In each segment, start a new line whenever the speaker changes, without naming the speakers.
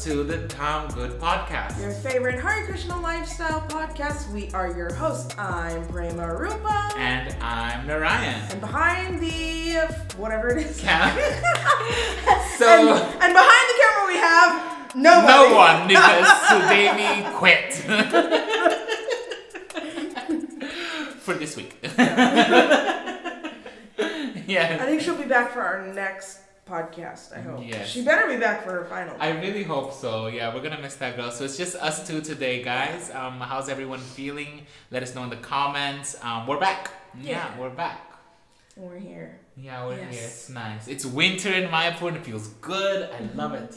to the Dham Good Podcast.
Your favorite Hare Krishna lifestyle podcast. We are your hosts. I'm Prema Rupa.
And I'm Narayan.
And behind the, whatever it is.
And
behind the camera we have nobody.
No one, because Sudemi quit. For this week. Yeah.
I think she'll be back for our next podcast, I hope.
Yes.
She better be back for her final.
I really hope so. Yeah, we're going to miss that girl. So it's just us two today, guys. How's everyone feeling? Let us know in the comments. We're back. Yeah, we're back.
We're here.
Yeah, we're here. It's nice. It's winter in Mayapur and it feels good. I love it.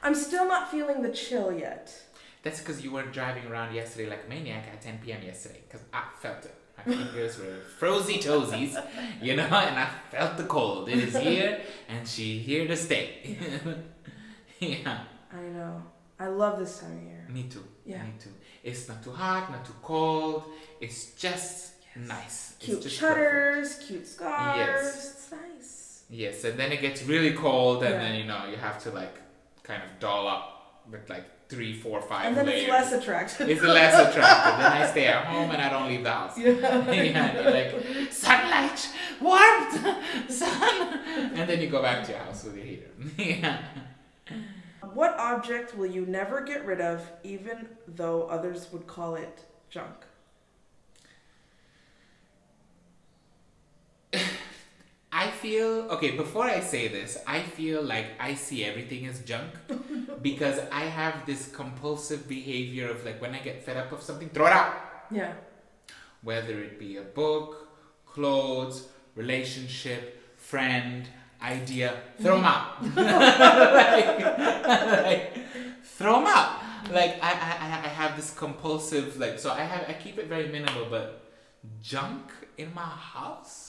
I'm still not feeling the chill yet.
That's because you were driving around yesterday like a maniac at 10 p.m. yesterday. Because I felt it. My fingers were frozy toesies, you know, and I felt the cold. It is here, and she's here to stay. Yeah.
I know. I love this time of year.
Me too.
Yeah.
Me too. It's not too hot, not too cold. It's just nice.
Cute
it's just
shutters,
perfect.
cute scarves.
Yes.
It's nice.
Yes, and then it gets really cold, and then, you know, you have to, like, kind of doll up with, like, 3, 4, 5
and then
layers.
it's less attractive.
It's less attractive. Then I stay at home and I don't leave the house. Yeah. And you're like, sunlight, warmth, sun. And then you go back to your house with your heater. Yeah.
What object will you never get rid of, even though others would call it junk?
I feel, okay, before I say this, I feel like I see everything as junk because I have this compulsive behavior of like when I get fed up of something, throw it out.
Yeah.
Whether it be a book, clothes, relationship, friend, idea, throw them out. Throw them out. Like I have this compulsive, like, so I keep it very minimal, but junk in my house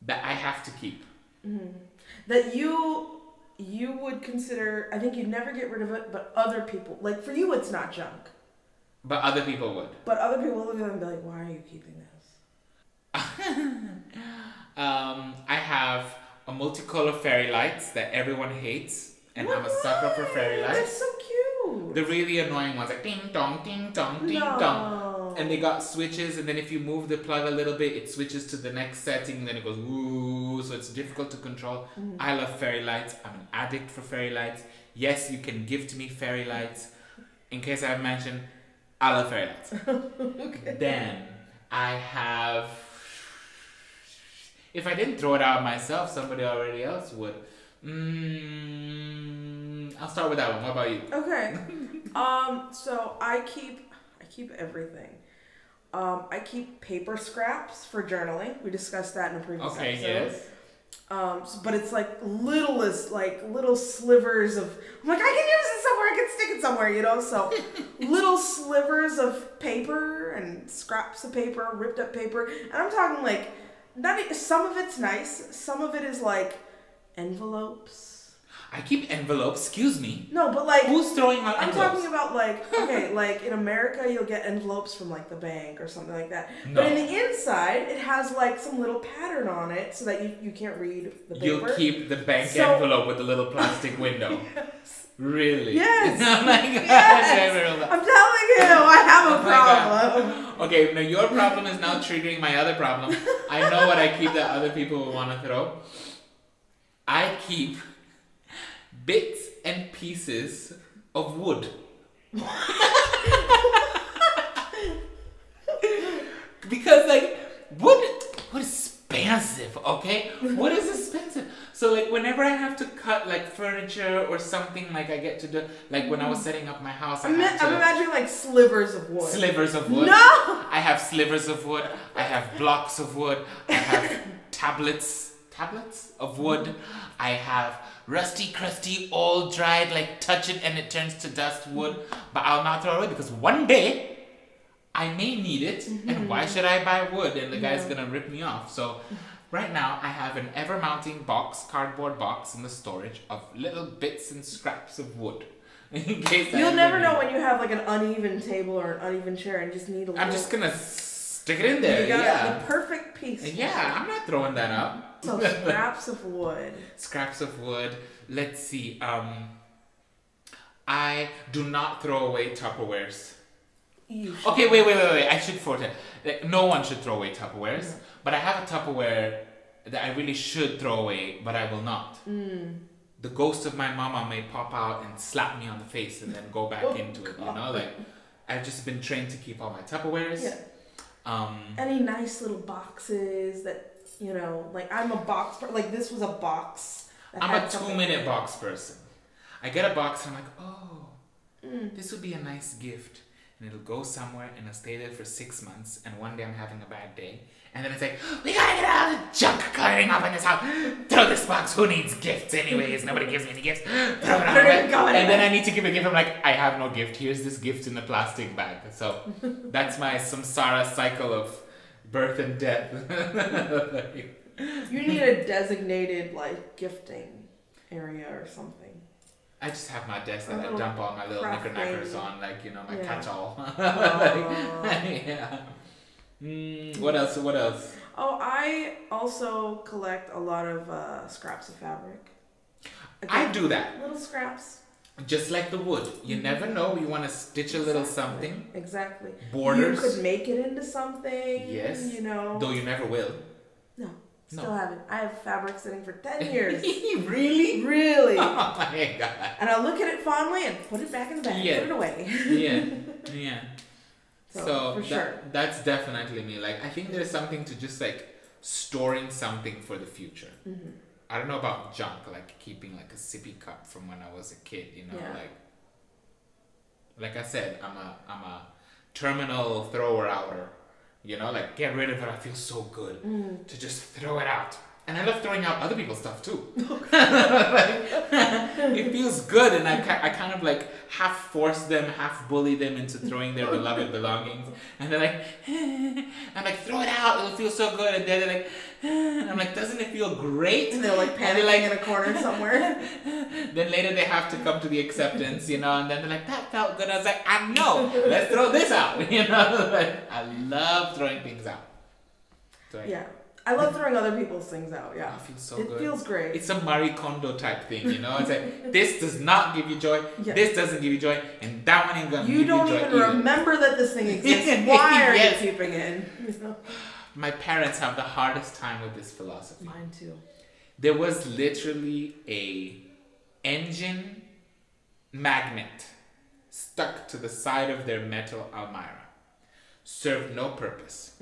that I have to keep.
Mm-hmm. That you would consider, I think you'd never get rid of it, but other people, like for you it's not junk.
But other people would.
But other people look at them and be like, why are you keeping this?
I have a multicolored fairy lights that everyone hates, and I'm a sucker for fairy lights.
That's so cute.
The really annoying ones, like ding dong, ding dong, ding dong. And they got switches, and then if you move the plug a little bit, it switches to the next setting, and then it goes ooh, so it's difficult to control. I love fairy lights. I'm an addict for fairy lights. Yes, you can give to me fairy lights. In case I haven't mentioned, I love fairy lights. Okay. Then I have, if I didn't throw it out myself, somebody already else would. I'll start with that one. What about you?
Okay. So I keep everything. I keep paper scraps for journaling. We discussed that in a previous episode.
Yes.
But it's like little slivers of, I'm like, I can use it somewhere, I can stick it somewhere, you know? So little slivers of paper and scraps of paper, ripped up paper. And I'm talking like, some of it's nice, some of it is like envelopes.
I keep envelopes, excuse me.
No, but like,
who's throwing out envelopes?
I'm talking about like, okay, like in America, you'll get envelopes from like the bank or something like that.
No.
But in the inside, it has like some little pattern on it so that you can't read the paper.
You'll keep the bank envelope with the little plastic window.
Yes.
Really?
Yes.
Oh my God.
Yes. I'm telling you, I have a problem.
Okay, now your problem is now triggering my other problem. I know what I keep that other people will want to throw. I keep bits and pieces of wood. Because like wood is expensive, okay? Wood is expensive. So like whenever I have to cut like furniture or something, like I get to do, like when I was setting up my house, I'm
imagining like slivers of wood.
Slivers of wood.
No!
I have slivers of wood. I have blocks of wood. I have tablets of wood. I have rusty, crusty, all dried, like touch it and it turns to dust wood. But I'll not throw it away because one day I may need it. And why should I buy wood? And the guy's gonna rip me off. So right now I have an ever mounting box, cardboard box in the storage of little bits and scraps of wood. In case
You'll never know when you have like an uneven table or an uneven chair and just need a little.
I'm just gonna stick it in there.
You got the perfect piece.
Yeah, I'm not throwing that up.
So scraps of wood.
Scraps of wood. Let's see. I do not throw away Tupperwares.
You should.
Okay, wait. I should foretell. Like, no one should throw away Tupperwares.
Yeah.
But I have a Tupperware that I really should throw away, but I will not. The ghost of my mama may pop out and slap me on the face and then go back into it, you know? Like, I've just been trained to keep all my Tupperwares.
Yeah. Any nice little boxes that, you know, like I'm a box, like this was a box.
I'm a 2-minute box person. I get a box and I'm like, oh, this would be a nice gift. And it'll go somewhere and it'll stay there for 6 months. And one day I'm having a bad day. And then it's like, we gotta get all the junk clearing up in this house. Throw this box. Who needs gifts anyways? Nobody gives me any gifts. Throw it out. And then I need to give a gift. I'm like, I have no gift. Here's this gift in a plastic bag. So that's my samsara cycle of birth and death.
You need a designated like gifting area or something.
I just have my desk that I dump all my little knickerknackers on, like, you know, my catch-all. Yeah. What else?
Oh, I also collect a lot of scraps of fabric.
I do that.
Little scraps.
Just like the wood. You never know. You want to stitch a little something.
Exactly.
Borders.
You could make it into something.
Yes.
You know.
Though you never will.
No. Still haven't. I have fabric sitting for 10 years.
Really?
Really.
Oh my God.
And I'll look at it fondly and put it back in the bag.
Yeah.
Put it away.
Yeah.
So for sure.
That's definitely me. Like, I think there's something to just like storing something for the future. I don't know about junk, like keeping like a sippy cup from when I was a kid, you know, like I said, I'm a terminal thrower outer, you know, like get rid of it. I feel so good to just throw it out. And I love throwing out other people's stuff too. It feels good, and I kind of like half force them, half bully them into throwing their beloved belongings. And they're like, I'm like, throw it out, it'll feel so good. And then they're like, and I'm like, doesn't it feel great?
And they're like panicking in a corner somewhere.
Then later they have to come to the acceptance, you know, and then they're like, that felt good. I was like, I know, let's throw this out, you know. Like, I love throwing things out. So,
yeah. I love throwing other people's things out, yeah.
It feels so
good. It feels great.
It's a Marie Kondo type thing, you know? It's like, this does not give you joy, this doesn't give you joy, and that one ain't gonna give you joy.
You don't even remember that this thing exists. Why are you keeping it? You know?
My parents have the hardest time with this philosophy.
Mine too.
There was literally a engine magnet stuck to the side of their metal Almira. Served no purpose.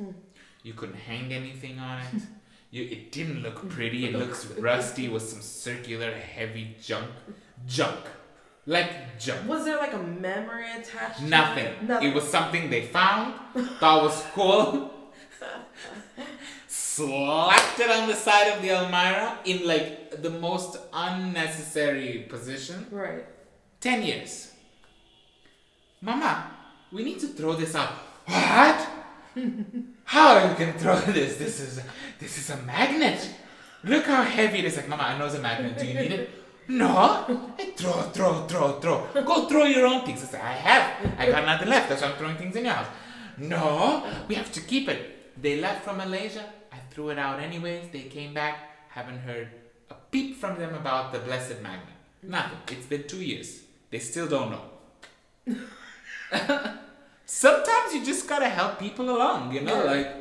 You couldn't hang anything on it. It didn't look pretty. It looks rusty with some circular heavy junk. Like junk.
Was there like a memory attached to
Nothing.
it? Nothing.
It was something they found, thought was cool. Slapped it on the side of the Almira in like the most unnecessary position.
Right.
10 years. Mama, we need to throw this out. What? How are you gonna throw this? This is a magnet. Look how heavy it is. Like, Mama, I know it's a magnet. Do you need it? No. Hey, throw. Go throw your own things. I said, I got nothing left. That's why I'm throwing things in your house. No, we have to keep it. They left from Malaysia. I threw it out anyways. They came back. Haven't heard a peep from them about the blessed magnet. Nothing. It's been 2 years. They still don't know. Sometimes you just gotta help people along, you know, like,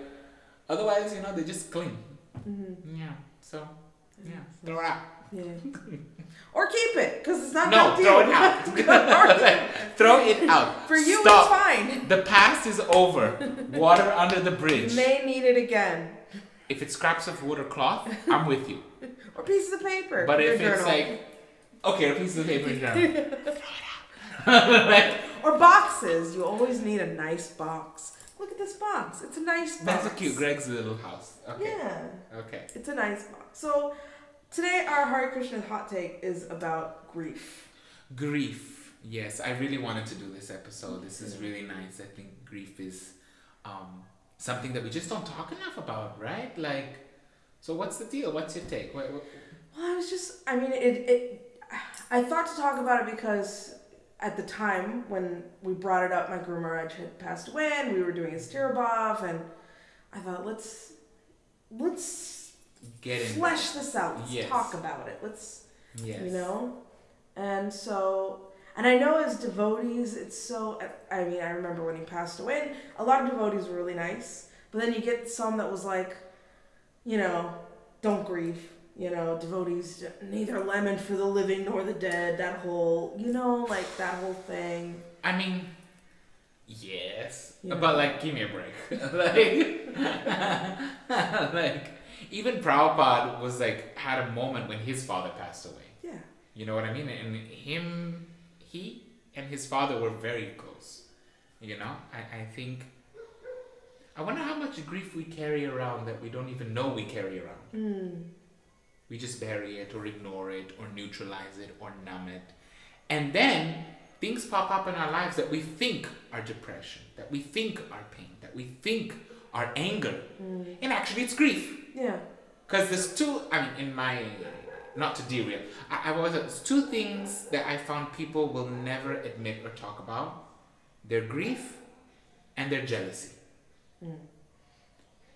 otherwise, you know, they just cling. Yeah, so, yeah, throw it out.
Yeah. Or keep it, because it's not
No, throw it out. Throw it out.
For you,
Stop.
it's fine.
The past is over. Water under the bridge.
May need it again.
If it's scraps of wood or cloth, I'm with you.
Or pieces of paper.
But if it's like, okay, a piece of paper in journal. Throw it out. Like,
or boxes. You always need a nice box. Look at this box. It's a nice box.
That's a cute Greg's little house. Okay.
Yeah.
Okay.
It's a nice box. So today our Hare Krishna hot take is about grief.
Grief. Yes, I really wanted to do this episode. This is really nice. I think grief is something that we just don't talk enough about, right? Like, so what's the deal? What's your take?
Well, I thought to talk about it because at the time when we brought it up, my Guru Maharaj had passed away and we were doing his Tirabhav, and I thought, let's flesh this out. Let's talk about it. You know? And so And I know as devotees, it's so, I mean, I remember when he passed away, and a lot of devotees were really nice, but then you get some that was like, you know, don't grieve, you know, devotees, neither lament for the living nor the dead, that whole, you know, like that whole thing.
I mean, yes,
You know.
but like, give me a break. Like, even Prabhupada was like, had a moment when his father passed away.
Yeah.
You know what I mean? And he and his father were very close. You know, I think, I wonder how much grief we carry around that we don't even know we carry around. We just bury it or ignore it or neutralize it or numb it. And then things pop up in our lives that we think are depression, that we think are pain, that we think are anger. And actually it's grief.
Yeah.
Because there's two, I mean, in my, not to derail, there's two things that I found people will never admit or talk about. Their grief and their jealousy.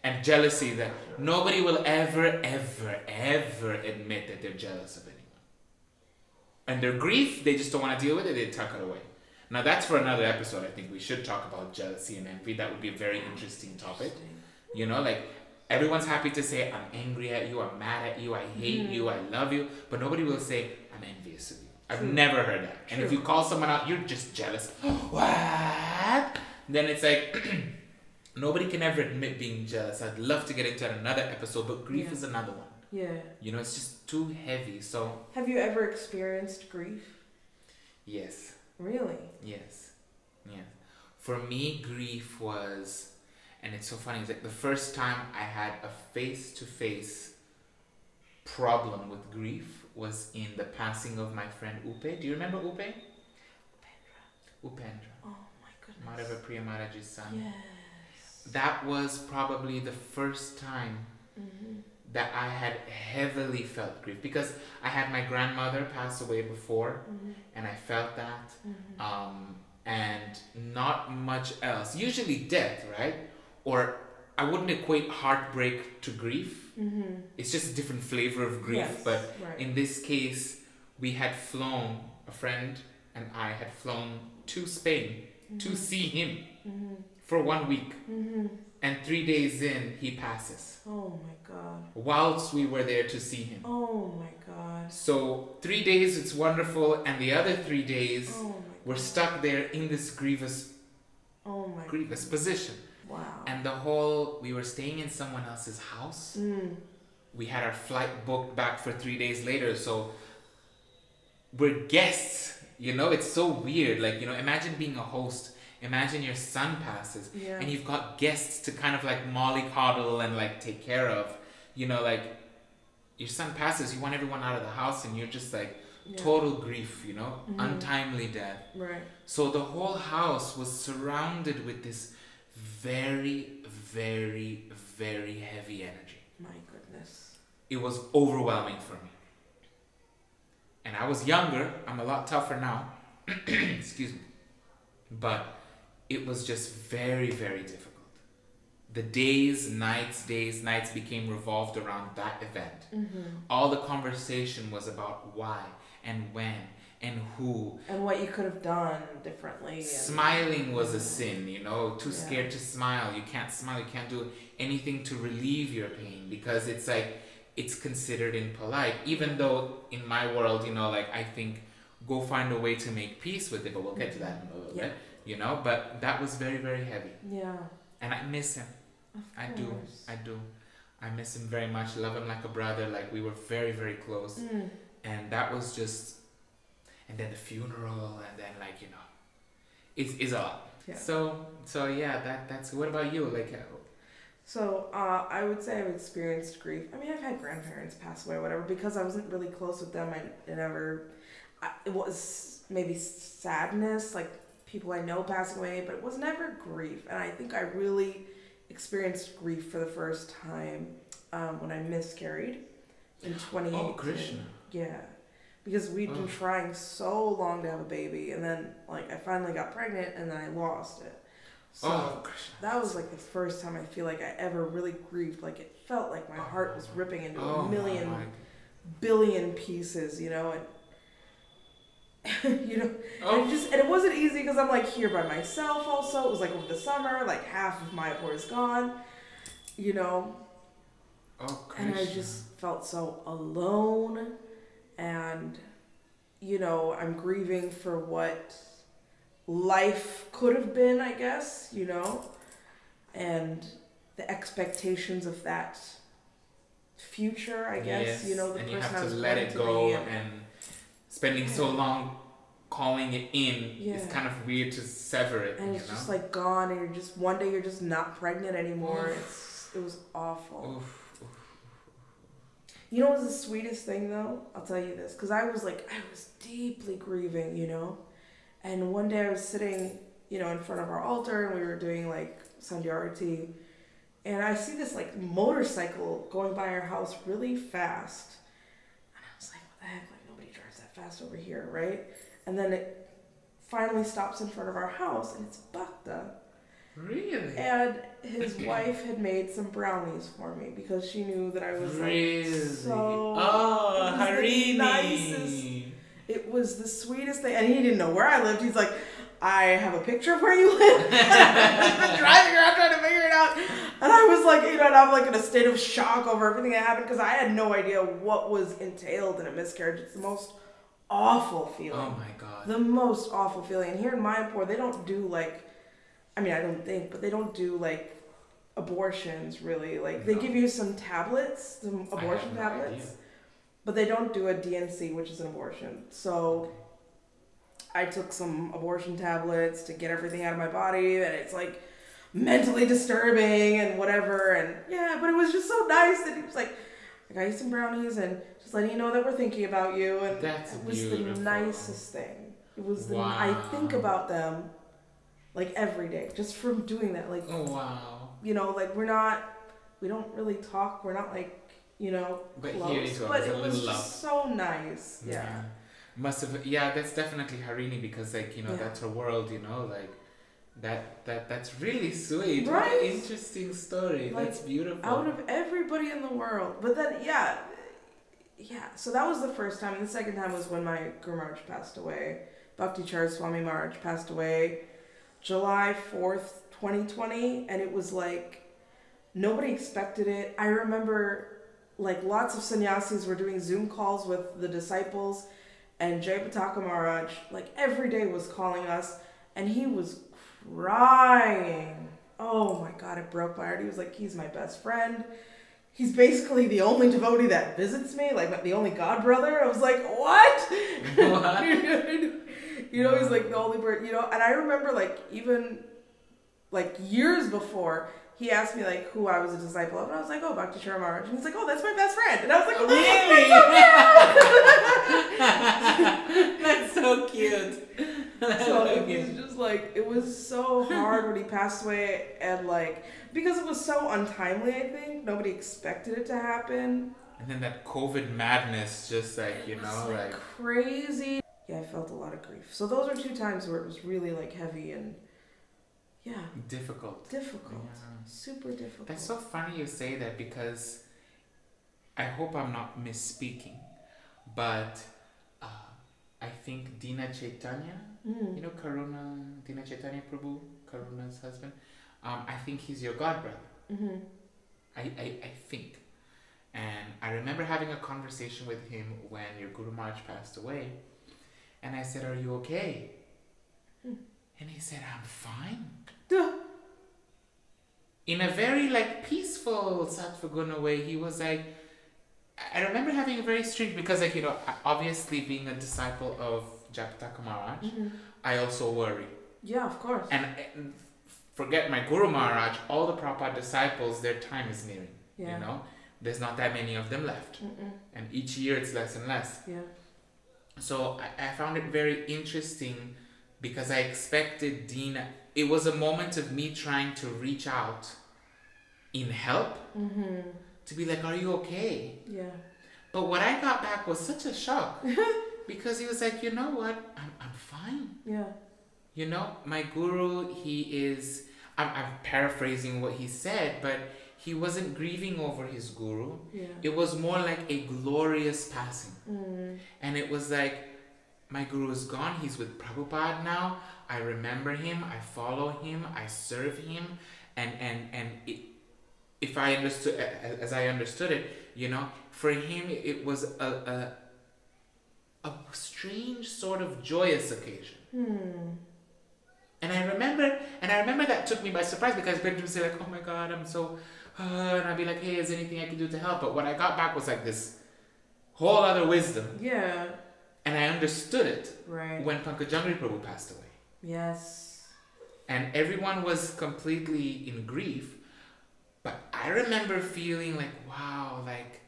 And jealousy that nobody will ever admit that they're jealous of anyone. And their grief, they just don't want to deal with it, they tuck it away. Now that's for another episode. I think we should talk about jealousy and envy. That would be a very interesting topic. You know, like, everyone's happy to say, I'm angry at you, I'm mad at you, I hate you, I love you. But nobody will say, I'm envious of you. I've never heard that. And if you call someone out, you're just jealous. What? Then it's like, nobody can ever admit being jealous. I'd love to get into another episode, but grief is another one.
Yeah.
You know, it's just too heavy, so.
Have you ever experienced grief?
Yes.
Really?
Yes. Yeah. For me, grief was, and it's so funny, it's like the first time I had a face-to-face problem with grief was in the passing of my friend Upe. Do you remember Upe? Upendra.
Oh my goodness.
Madhava Priya Maharaji's son.
Yes.
That was probably the first time that I had heavily felt grief, because I had my grandmother pass away before, and I felt that, and not much else. Usually death, right? Or I wouldn't equate heartbreak to grief. It's just a different flavor of grief.
Yes,
but
right.
in this case, we had flown, a friend and I had flown to Spain to see him for 1 week. And 3 days in, he passes.
Oh my God.
Whilst we were there to see him.
Oh my God.
So 3 days, it's wonderful. And the other 3 days,
Oh my
we're stuck there in this grievous
God.
position.
Wow.
And we were staying in someone else's house. We had our flight booked back for 3 days later. So we're guests, you know, it's so weird. Like, you know, imagine being a host. Imagine your son passes and you've got guests to kind of like mollycoddle and like take care of. You know, like your son passes, you want everyone out of the house and you're just like total grief, you know, untimely death.
Right.
So the whole house was surrounded with this very, very, very heavy energy.
My goodness.
It was overwhelming for me. And I was younger. I'm a lot tougher now. Excuse me. But it was just very, very difficult. The days, nights became revolved around that event. All the conversation was about why and when and who.
And what you could have done differently.
Smiling was a sin, you know, too scared to smile. You can't smile, you can't do anything to relieve your pain because it's like, it's considered impolite. Even though in my world, you know, like I think, go find a way to make peace with it, but we'll get to that in a little bit, you know, but that was very, very heavy. Yeah. And I miss him. I do. I miss him very much, love him like a brother, like we were very, very close. And that was just, and then the funeral, and then like, you know, it's a lot. Yeah. So yeah, that's, what about you? Like,
So I would say I've experienced grief. I mean, I've had grandparents pass away or whatever, because I wasn't really close with them. It was maybe sadness, like people I know passing away, but it was never grief. And I think I really experienced grief for the first time when I miscarried in 2018.
Oh, Krishna.
Yeah. Because we'd been trying so long to have a baby, and then like I finally got pregnant, and then I lost it. So that was like the first time I feel like I ever really grieved. Like it felt like my heart was ripping into a million billion pieces, you know. you know, and it wasn't easy because I'm like here by myself also. It was like over the summer, like half of Mayapur is gone, you know. And I just felt so alone, and, you know, I'm grieving for what life could have been, I guess, you know, and the expectations of that future, I guess, you know, the
and
person
you have
I
to
was
let
going
it
to
go,
be,
and spending so long calling it in is kind of weird to sever it,
and it's just like gone, and you're just, one day you're just not pregnant anymore. It was awful. You know what was the sweetest thing though? I'll tell you this, because I was deeply grieving, you know, and one day I was sitting, you know, in front of our altar, and we were doing like Sandhya Arati, and I see this like motorcycle going by our house really fast, and I was like, what the heck, like nobody drives that fast over here, right? And then it finally stops in front of our house, and it's Bhakta.
Really?
And his wife had made some brownies for me because she knew that I was like so.
Oh, Harini!
Nicest. It was the sweetest thing, and he didn't know where I lived. He's like, I have a picture of where you live. I've been driving around trying to figure it out, and I was like, you know, and I'm like in a state of shock over everything that happened because I had no idea what was entailed in a miscarriage. It's the most awful feeling.
Oh my God.
The most awful feeling. And here in Mayapur, they don't do like. I mean, I don't think, but they don't do like abortions really. Like they give you some tablets, some abortion tablets, but they don't do a DNC, which is an abortion. So I took some abortion tablets to get everything out of my body, and it's like mentally disturbing and whatever. And yeah, but it was just so nice that he was like, I got you some brownies and just letting you know that we're thinking about you. And
That's
it was
beautiful.
the nicest thing. It was I think about them like every day, just from doing that. Like,
oh wow,
you know, like we don't really talk. We're not like, you know,
but
close.
here it
But it
was
was just so nice. Yeah.
Must have. Yeah, that's definitely Harini, because like, you know, that's her world. You know, like that's really sweet.
Right.
What an interesting story.
Like,
that's beautiful.
Out of everybody in the world, but then yeah. So that was the first time, and the second time was when my Guru Maharaj passed away. Bhakti Char Swami Maharaj passed away July 4th, 2020, and it was like nobody expected it. I remember like lots of sannyasis were doing Zoom calls with the disciples, and Advaita Maharaj like every day was calling us, and he was crying. Oh my God, it broke my heart. He was like, he's my best friend. He's basically the only devotee that visits me, like the only god brother. I was like, what? You know, he's like the only bird, you know. And I remember like even like years before, he asked me like who I was a disciple of, and I was like, oh, Bhakti Char Maharaj. And he's like, oh, that's my best friend. And I was like, oh,
really? That's so cute.
So it was just like, it was so hard when he passed away, and like, because it was so untimely, I think nobody expected it to happen.
And then that COVID madness, just like, you know, like
crazy. Yeah, I felt a lot of grief. So those are two times where it was really like heavy and
difficult.
Yeah. Super difficult.
That's so funny you say that, because I hope I'm not misspeaking, but I think Dina Chaitanya, you know Karuna, Dina Chaitanya Prabhu, Karuna's husband, I think he's your godbrother. I think. And I remember having a conversation with him when your Guru Maharaj passed away, and I said, are you okay? And he said, I'm fine. In a very like peaceful Sattvaguna way, he was like, I remember having a very strange, because like, you know, obviously being a disciple of Advaita Maharaj, I also worry.
Yeah, of course.
And forget my Guru Maharaj, all the Prabhupada disciples, their time is nearing. You know, there's not that many of them left. And each year it's less and less.
Yeah.
So I found it very interesting, because I expected Dina, it was a moment of me trying to reach out in help, to be like, are you okay? Yeah. But what I got back was such a shock, because he was like, you know what, I'm fine. Yeah. You know, my guru, he is, I'm paraphrasing what he said, but he wasn't grieving over his guru. Yeah. It was more like a glorious passing. And it was like, my guru is gone. He's with Prabhupada now. I remember him. I follow him. I serve him. And if I understood, as I understood it, you know, for him it was a strange sort of joyous occasion. And I remember that took me by surprise, because I would say like, oh my God, I'm so, and I'd be like, hey, is there anything I can do to help? But what I got back was like this whole other wisdom.
Yeah.
And I understood it
right
when Pankajangri Prabhu passed away.
Yes.
And everyone was completely in grief. But I remember feeling like, wow, like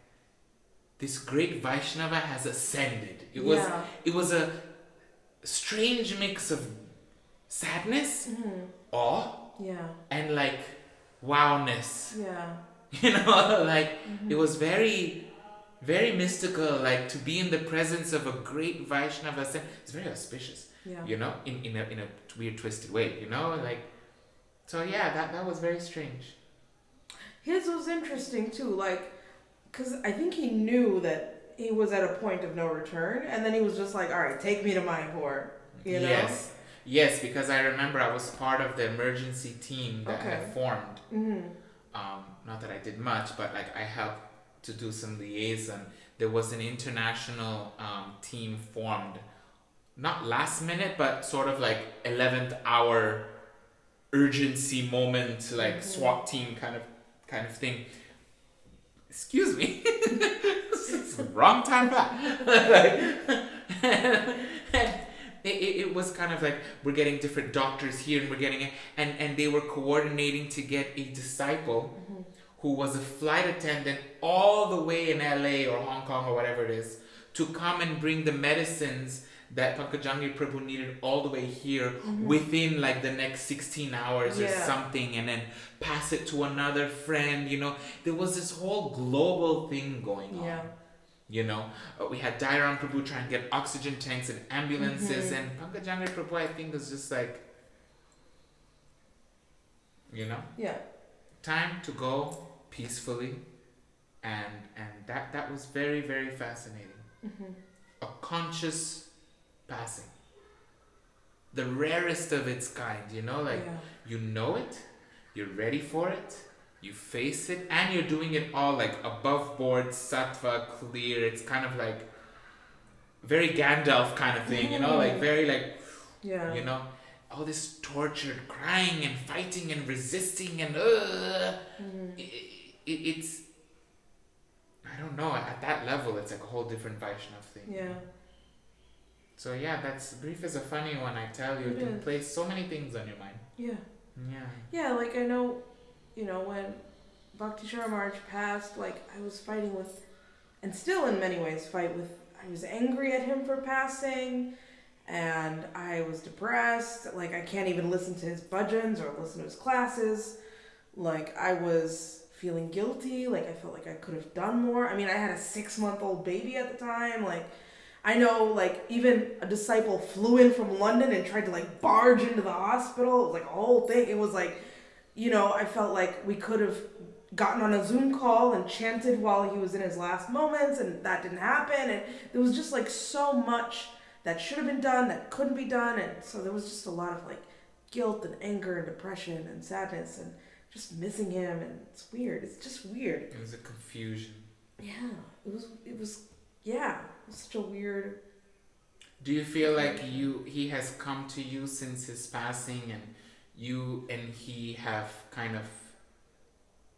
this great Vaishnava has ascended. It was a strange mix of sadness, awe, and like wowness.
Yeah.
You know, like it was very, very mystical, like to be in the presence of a great Vaishnava. It's very auspicious, you know, in a weird, twisted way, you know, like, so yeah, that was very strange.
His was interesting too, like, because I think he knew that he was at a point of no return, and then he was just like, all right, take me to Mayapur, you know?
Yes, because I remember I was part of the emergency team that had formed. Not that I did much, but like I helped to do some liaison. There was an international team formed, not last minute, but sort of like 11th hour urgency moment, like SWAT team kind of thing. Excuse me. It's the wrong time for that. It was kind of like, we're getting different doctors here, and we're getting it, and they were coordinating to get a disciple who was a flight attendant all the way in LA or Hong Kong or whatever it is, to come and bring the medicines that Pankajangri Prabhu needed all the way here within like the next 16 hours or something, and then pass it to another friend, you know. There was this whole global thing going on. You know, we had Dairam Prabhu trying to get oxygen tanks and ambulances, and Pankajangri Prabhu, I think, was just like, you know, time to go peacefully, and that was very, very fascinating. A conscious passing, the rarest of its kind, you know, like you know it, you're ready for it, you face it, and you're doing it all like above board, sattva, clear. It's kind of like very Gandalf kind of thing, you know, like very like, you know, all this tortured crying and fighting and resisting and it's, I don't know, at that level it's like a whole different Vaishnav thing. So yeah, grief is a funny one, I tell you. It can place so many things on your mind.
Yeah, like I know, you know, when Bhakti Shara Maharaj passed, like I was fighting with, and still in many ways I was angry at him for passing, and I was depressed. Like I can't even listen to his bhajans or listen to his classes. Like I was feeling guilty. Like I felt like I could have done more. I mean, I had a 6-month-old baby at the time. Like I know, like even a disciple flew in from London and tried to like barge into the hospital. It was like a whole thing. It was like, you know, I felt like we could have gotten on a Zoom call and chanted while he was in his last moments, and that didn't happen. And there was just like so much that should have been done that couldn't be done. And so there was just a lot of like guilt and anger and depression and sadness and just missing him. And it's weird. It's just weird.
It was a confusion.
Yeah, it was such a weird.
Do you feel like he has come to you since his passing, and you and he have kind of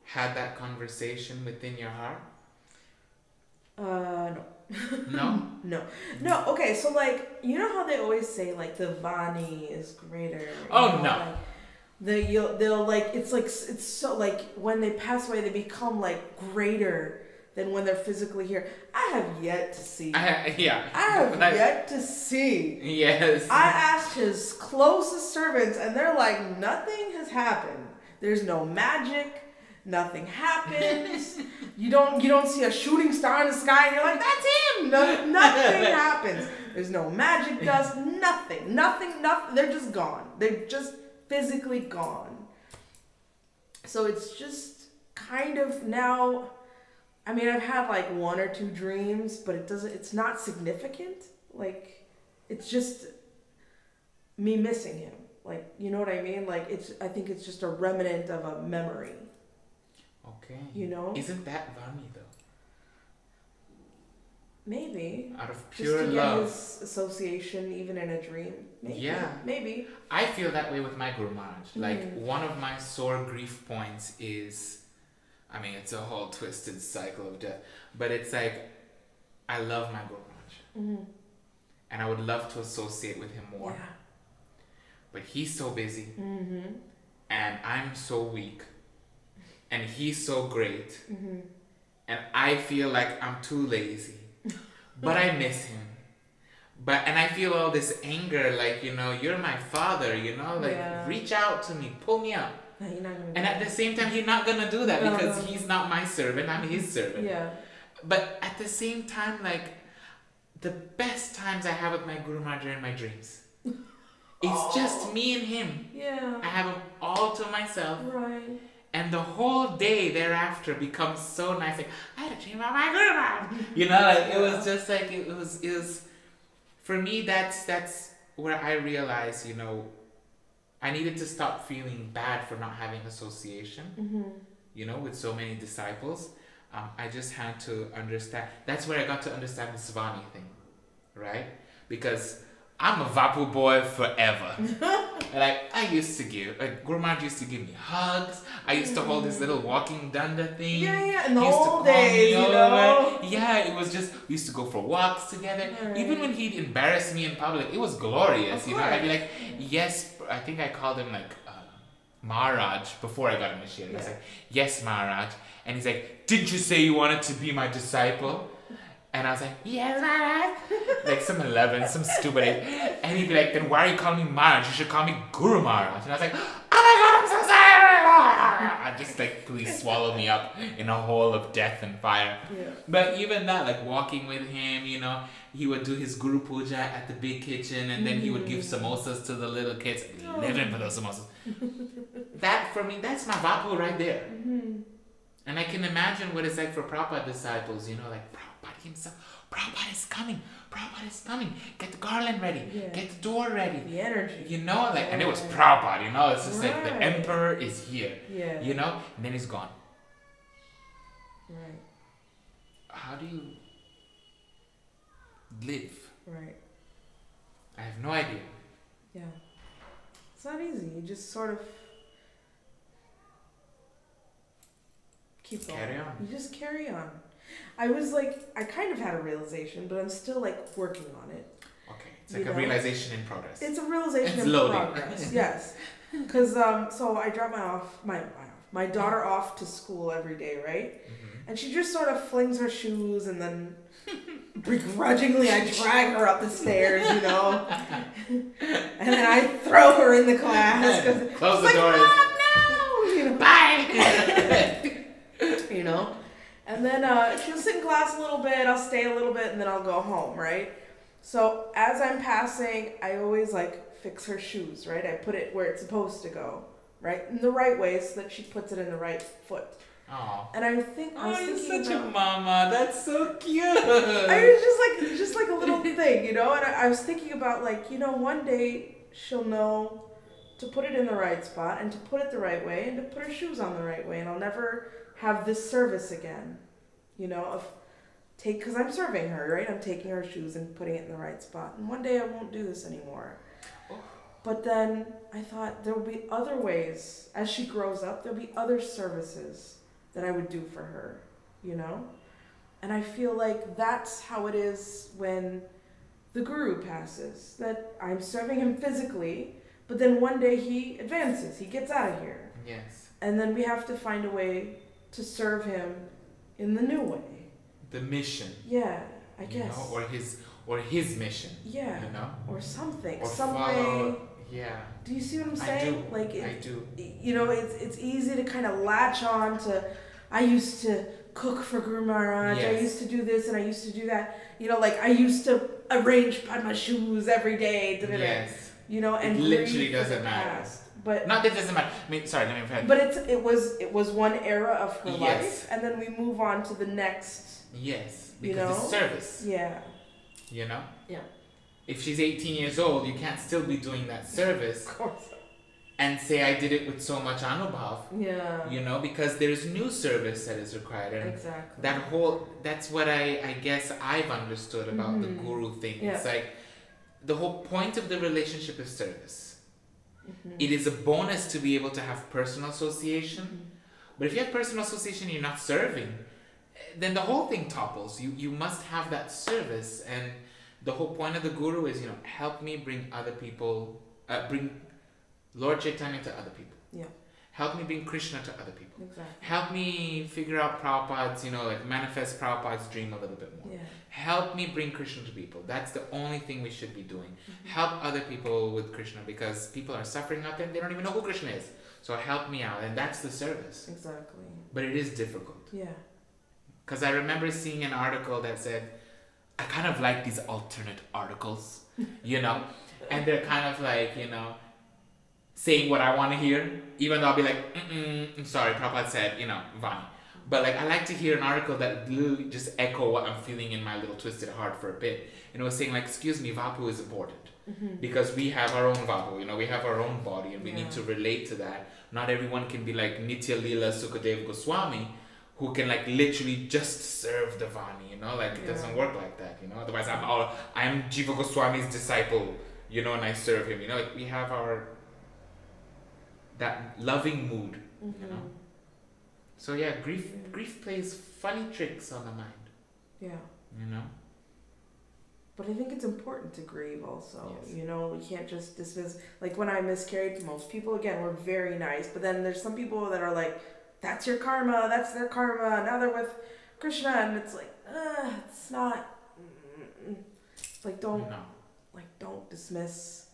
had that conversation within your heart?
No.
No?
No. Okay, so like, you know how they always say like the Vani is greater?
Oh,
know,
no.
Like, they'll like, it's so like when they pass away, they become like greater than when they're physically here. I have yet to see. I have yet to see.
Yes.
I asked his closest servants, and they're like, nothing has happened. There's no magic. Nothing happens. You don't see a shooting star in the sky, and you're like, that's him. Nothing happens. There's no magic dust. Nothing. They're just gone. They're just physically gone. So it's just kind of now. I mean, I've had like 1 or 2 dreams, but it's not significant. Like, it's just me missing him. Like, you know what I mean? Like, I think it's just a remnant of a memory.
Okay.
You know?
Isn't that Vani though?
Maybe.
Out of pure
just to
love.
get his association even in a dream. Maybe.
Yeah.
Maybe.
I feel that way with my Guru Maharaj. Like, one of my sore grief points is, I mean, it's a whole twisted cycle of death, but it's like, I love my Guru Maharaj. And I would love to associate with him more.
Yeah.
But he's so busy. And I'm so weak. And he's so great. And I feel like I'm too lazy. But I miss him. And I feel all this anger, like, you know, you're my father, you know, like, reach out to me, pull me up.
No, you're not gonna
and at the same time, you're not gonna do that because he's not my servant, I'm his servant.
Yeah.
But at the same time, like, the best times I have with my Guru Maharaj are in my dreams. It's just me and him.
Yeah.
I have him all to myself.
Right.
And the whole day thereafter becomes so nice. Like, I had a dream about my Guru Maharaj. You know, like, it was just like, it was, for me, that's where I realized, you know, I needed to stop feeling bad for not having association, you know, with so many disciples. I just had to understand. That's where I got to understand the Svani thing, right? Because I'm a Vapu boy forever. Like, I used to give, like, Guru Maharaj used to give me hugs. I used to hold this little walking danda thing.
Yeah, in the old days, you know?
Yeah, it was just, we used to go for walks together. Right. Even when he'd embarrass me in public, it was glorious, you know? I'd be like, yes, I think I called him, like, Maharaj before I got initiated. I was like, yes, Maharaj. And he's like, didn't you say you wanted to be my disciple? And I was like, yes, Maharaj. Like some 11, some stupid age. And he'd be like, then why are you calling me Maharaj? You should call me Guru Maharaj. And I was like, oh my God, I'm so sorry. I just like, please swallow me up in a hole of death and fire. Yeah. But even that, like walking with him, you know, he would do his Guru Puja at the big kitchen and then he would give samosas to the little kids. Living for those samosas. That, for me, that's my Vapu right there. And I can imagine what it's like for Prabhupada disciples, you know, like Prabhupada himself. Prabhupada is coming. Prabhupada is coming. Get the garland ready. Get the door ready.
The energy.
You know, like, and it was Prabhupada, you know, it's just like the emperor is here. Yeah. You know, and then he's gone.
Right.
How do you live?
Right.
I have no idea.
Yeah. It's not easy. You just sort of keep going.
Carry on.
You just carry on. I was like, I kind of had a realization, but I'm still like working on it.
Okay, it's like a realization in progress.
It's a realization in progress. Yes, because so I drop my daughter off to school every day, right? And she just sort of flings her shoes, and then begrudgingly I drag her up the stairs, you know, and then I throw her in the class because
close the
like,
doors.
Mom, no, you know,
bye.
You know, and then she'll sit in class a little bit, I'll stay a little bit, and then I'll go home, right? So as I'm passing, I always like fix her shoes, right? I put it where it's supposed to go, right? In the right way so that she puts it in the right foot.
Oh.
And I was thinking
you're such a mama. That's so cute.
I was just like a little thing, you know? And I was thinking about like, you know, one day she'll know to put it in the right spot and to put it the right way and to put her shoes on the right way, and I'll never have this service again, you know, because I'm serving her, right? I'm taking her shoes and putting it in the right spot. And one day I won't do this anymore. But then I thought there will be other ways. As she grows up, there'll be other services that I would do for her, you know? And I feel like that's how it is when the guru passes, that I'm serving him physically, but then one day he advances, he gets out of here.
Yes.
And then we have to find a way to serve him in the new way.
The mission.
Yeah, I guess.
You know, or his mission.
Yeah.
You know?
Or something.
Or
some
follow,
way.
Yeah.
Do you see what I'm saying?
I do.
You know, it's easy to kind of latch on to, I used to cook for Guru Maharaj, I used to do this and I used to do that. You know, like I used to arrange Padma shoes every day.
Yes.
You know, and
it literally doesn't matter.
Past. But
not that it doesn't matter. I mean, sorry, let me finish.
But it was one era of her life, and then we move on to the next.
Yes, because
you know?
it's service.
Yeah.
You know.
Yeah.
if she's 18 years old, you can't still be doing that service.
Of course.
And say I did it with so much anubhav.
Yeah.
You know, because there's new service that is required. And
exactly.
that's what I guess I've understood about the guru thing.
Yeah.
It's like the whole point of the relationship is service. It is a bonus to be able to have personal association. But if you have personal association and you're not serving, then the whole thing topples. You must have that service. And the whole point of the guru is, help me bring other people, bring Lord Chaitanya to other people.
Yeah.
Help me bring Krishna to other people.
Exactly.
Help me figure out Prabhupada's, manifest Prabhupada's dream a little bit more.
Yeah.
Help me bring Krishna to people. That's the only thing we should be doing. Help other people with Krishna, because people are suffering out there and they don't even know who Krishna is. So help me out. And that's the service.
Exactly.
But it is difficult.
Yeah.
Because I remember seeing an article that said, I kind of like these alternate articles, and they're kind of like, saying what I want to hear, even though I'll be like, I'm sorry, Prabhupada said, Vani. But like, I like to hear an article that literally just echo what I'm feeling in my little twisted heart for a bit. And it was saying like, excuse me, Vapu is important. Because we have our own Vapu, we have our own body, and we need to relate to that. Not everyone can be like Nitya Leela Sukadeva Goswami, who can like literally just serve the Vani, it doesn't work like that, Otherwise I'm Jiva Goswami's disciple, and I serve him, we have that loving mood, So yeah, grief plays funny tricks on the mind.
Yeah. But I think it's important to grieve also.
Yes.
We can't just dismiss. Like when I miscarried, most people, again, were very nice. But then there's some people that are like, that's your karma, that's their karma, now they're with Krishna. And it's like, it's not. Like, don't dismiss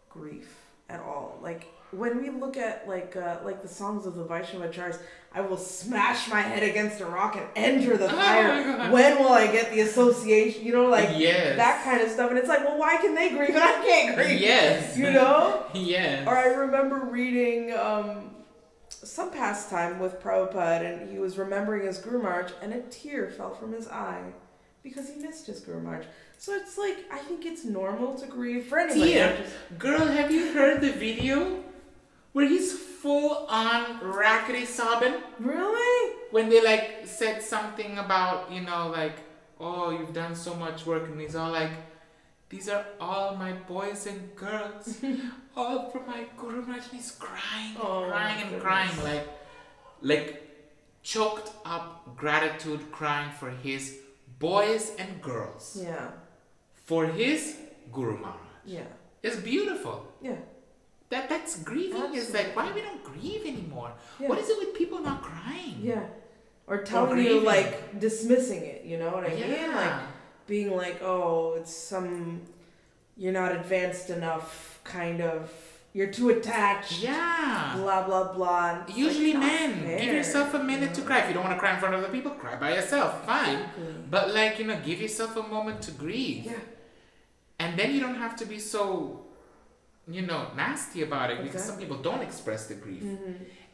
grief at all. Like, when we look at like the songs of the Vaishnava Acharyas, I will smash my head against a rock and enter the fire. When will I get the association? That kind of stuff. And it's like, well, why can they grieve and I can't grieve?
Yes. Yes.
Or I remember reading some pastime with Prabhupada, and he was remembering his Guru Maharaj, and a tear fell from his eye because he missed his Guru Maharaj. So it's like, I think it's normal to grieve for anybody.
Girl, have you heard the video where he's full on rackety sobbing?
Really?
When they said something about, oh, you've done so much work, and he's all like, these are all my boys and girls, all from my Guru Maharaj, and he's crying, crying, like choked up gratitude, crying for his boys and girls.
Yeah.
For his Guru Maharaj.
Yeah.
It's beautiful.
Yeah.
That's grieving. Absolutely. Is like, why we don't grieve anymore? Yeah. What is it with people not crying?
Yeah. Or telling you, dismissing it, you know what I mean? Like, being like, oh, it's you're not advanced enough, kind of, you're too attached.
Yeah.
Blah, blah, blah.
Usually men, give yourself a minute to cry. If you don't want to cry in front of other people, cry by yourself. Fine. Exactly. But give yourself a moment to grieve.
Yeah.
And then you don't have to be so, nasty about it, because some people don't express the grief.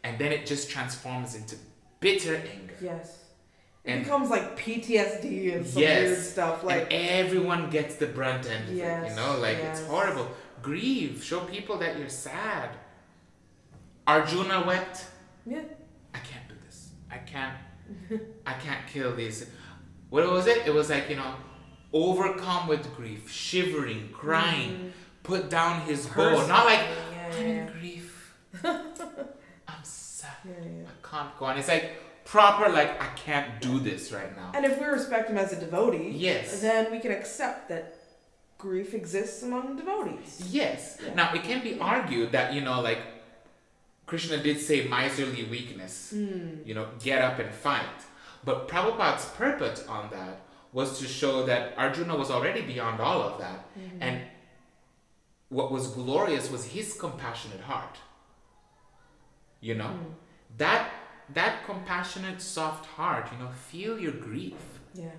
And then it just transforms into bitter anger.
Yes. It becomes like PTSD and some weird stuff.
And everyone gets the brunt end of it,
Yes.
It's horrible. Grieve. Show people that you're sad. Arjuna wept.
Yeah.
I can't do this. I can't kill these. What was it? It was like, overcome with grief, shivering, crying, put down his bow. Not like, I'm in grief. I'm sad. I can't go on. It's like proper, I can't do this right now.
And if we respect him as a devotee,
yes,
then we can accept that grief exists among devotees.
Yes. Yeah. Now, it can be argued that, Krishna did say miserly weakness, get up and fight. But Prabhupada's purpose on that was to show that Arjuna was already beyond all of that. And what was glorious was his compassionate heart. That compassionate, soft heart, feel your grief.
Yeah.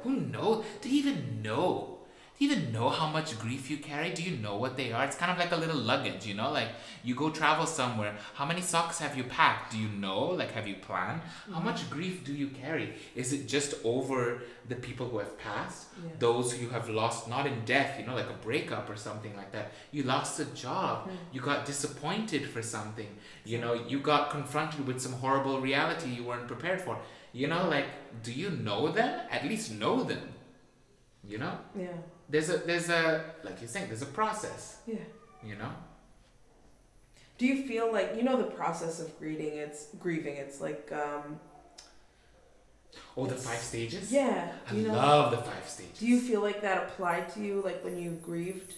Who knows? Do you even know? do you even know how much grief you carry? Do you know what they are? It's kind of like a little luggage, you know? Like, you go travel somewhere. How many socks have you packed? Do you know? Like, have you planned? How much grief do you carry? Is it just over the people who have passed?
Yeah.
Those who you have lost, not in death, you know, like a breakup or something like that. You lost a job. You got disappointed for something. You know, you got confronted with some horrible reality you weren't prepared for. You know, like, do you know them? At least know them. You know?
Yeah.
There's a like you're saying, there's a process.
Yeah.
You know?
Do you feel like, you know, the process of grieving, it's like,
the 5 stages?
Yeah.
I love the 5 stages.
Do you feel like that applied to you, like when you grieved?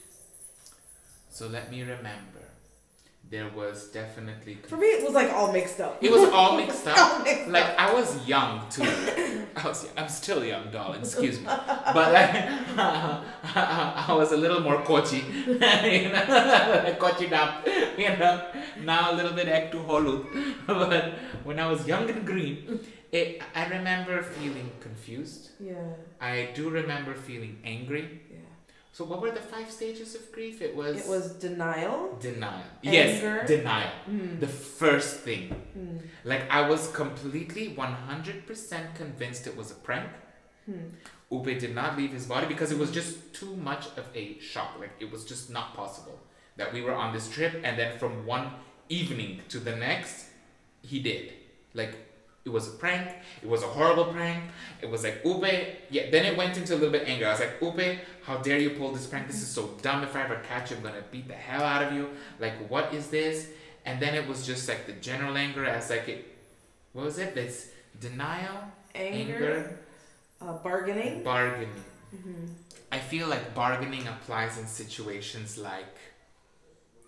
So let me remember. There was definitely...
For me, it was like all mixed up.
It was all mixed up.
All mixed
like,
up.
I was young too. I'm still young, darling, excuse me. But like, I was a little more kochi. You know, kochied up. You know, now a little bit ek to holut. But when I was young and green, I remember feeling confused.
Yeah.
I do remember feeling angry.
Yeah.
So what were the 5 stages of grief? It was
denial.
Denial.
Anger.
Yes, denial. The first thing. Like, I was completely 100% convinced it was a prank. Ube did not leave his body because it was just too much of a shock. Like, it was just not possible that we were on this trip and then from one evening to the next, he did. Like, it was a prank. It was a horrible prank. It was like, Ube, yeah, then it went into a little bit anger. I was like, Ube, how dare you pull this prank? This is so dumb. If I ever catch you, I'm going to beat the hell out of you. Like, what is this? And then it was just like the general anger as like what was it? It's denial, anger,
bargaining.
I feel like bargaining applies in situations like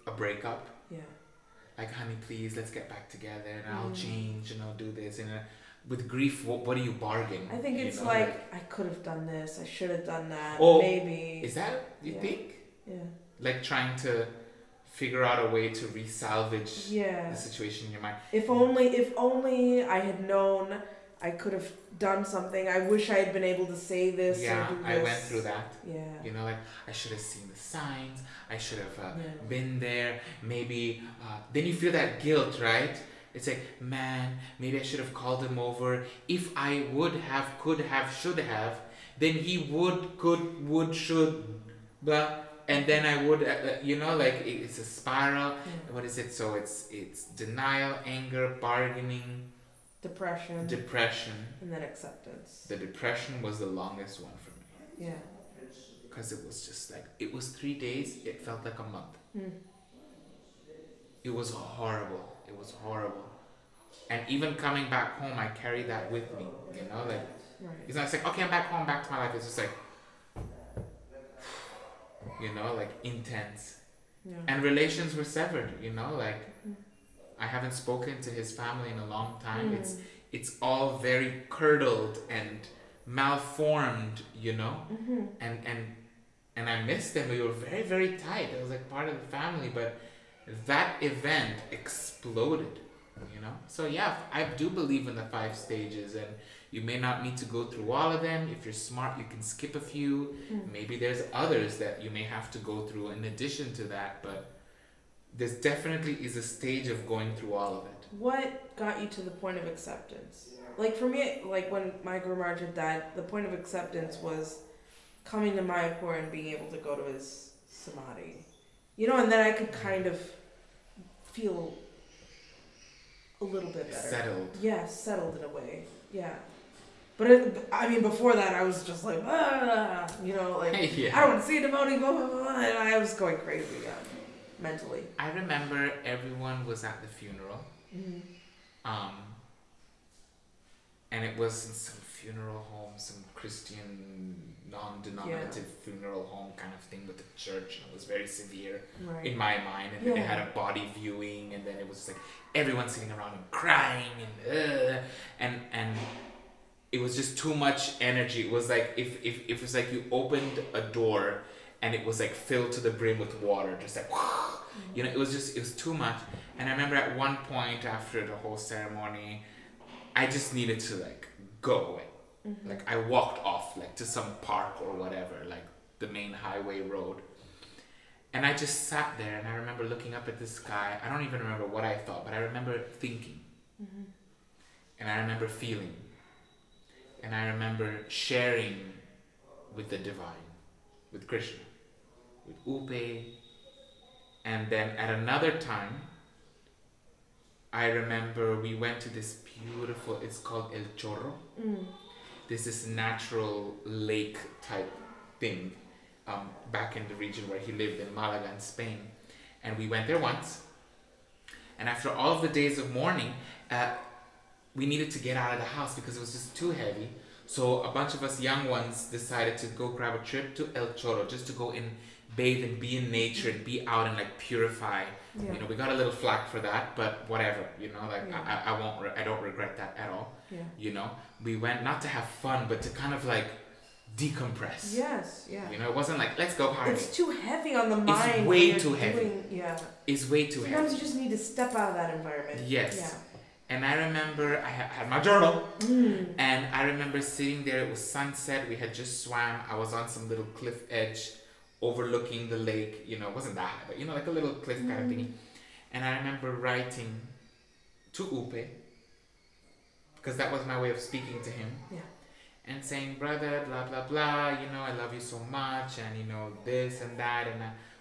a breakup.
Yeah.
Like, honey, please, let's get back together and I'll change and I'll do this. And with grief, what do you bargain?
I think it's like, I could have done this. I should have done that.
Oh,
maybe.
Is that, you think?
Yeah.
Like trying to figure out a way to re-salvage the situation in your mind.
If only I had known I could have done something. I wish I had been able to say this or do this.
I went through that.
Yeah.
You know, like, I should have seen the signs. I should have been there. Maybe, then you feel that guilt, right? It's like, man, maybe I should have called him over. If I would have, could have, should have, then he would, could, would, should, blah. And then I would, you know, like, it's a spiral.
Yeah.
What is it? So it's denial, anger, bargaining,
depression, and then acceptance.
The depression was the longest one for me.
Yeah.
Because it was just like, it was 3 days, it felt like a month. It was horrible. It was horrible. And even coming back home, I carry that with me, you know, like, it's not like, okay, I'm back home, back to my life. It's just like, you know, like, intense. Yeah. And relations were severed, you know, like, I haven't spoken to his family in a long time. It's all very curdled and malformed, you know, and I miss them. We were very, very tight. It was like part of the family, but that event exploded, you know. So yeah, I do believe in the 5 stages, and you may not need to go through all of them. If you're smart, you can skip a few. Maybe there's others that you may have to go through in addition to that, but there's definitely is a stage of going through all of it.
What got you to the point of acceptance? Like, for me, like, when my Guru Maharaj had died, the point of acceptance was coming to Mayapur and being able to go to his samadhi. You know, and then I could kind of feel a little bit better.
Settled.
Yeah, settled in a way. Yeah. But I mean, before that, I was just like, you know, like, I don't want to see a devotee, blah, blah, blah. And I was going crazy, mentally.
I remember everyone was at the funeral. And it was in some funeral home, some Christian non-denominative funeral home kind of thing with the church, and it was very severe in my mind. And then they had a body viewing, and then it was like everyone sitting around and crying, and it was just too much energy. It was like if it was like you opened a door and it was like filled to the brim with water, just like, you know, it was too much. And I remember at one point after the whole ceremony, I just needed to like go away. Like I walked off like to some park or whatever, like the main highway road. And I just sat there, and I remember looking up at the sky. I don't even remember what I thought, but I remember thinking. Mm-hmm. And I remember feeling. And I remember sharing with the divine, with Krishna, with Upe. And then at another time, I remember we went to this beautiful, it's called El Chorro. Mm. There's this natural lake type thing back in the region where he lived in Malaga in Spain. And we went there once. And after all of the days of mourning, we needed to get out of the house because it was just too heavy. So a bunch of us young ones decided to go grab a trip to El Chorro just to go and bathe and be in nature and be out and like purify. Yeah. You know, we got a little flack for that, but whatever, you know, like yeah. I don't regret that at all. Yeah. You know, we went not to have fun, but to kind of like decompress.
Yes, yeah.
You know, it wasn't like, let's go party.
It's too heavy on the mind.
It's way too heavy.
Yeah.
It's way too heavy.
Sometimes you just need to step out of that environment.
Yes.
Yeah.
And I remember I had my journal, and I remember sitting there. It was sunset. We had just swam. I was on some little cliff edge overlooking the lake. You know, it wasn't that high, but you know, like a little cliff kind of thingy. And I remember writing to Upe, because that was my way of speaking to him. Yeah. And saying, brother, blah, blah, blah, you know, I love you so much, and, you know, this and that, and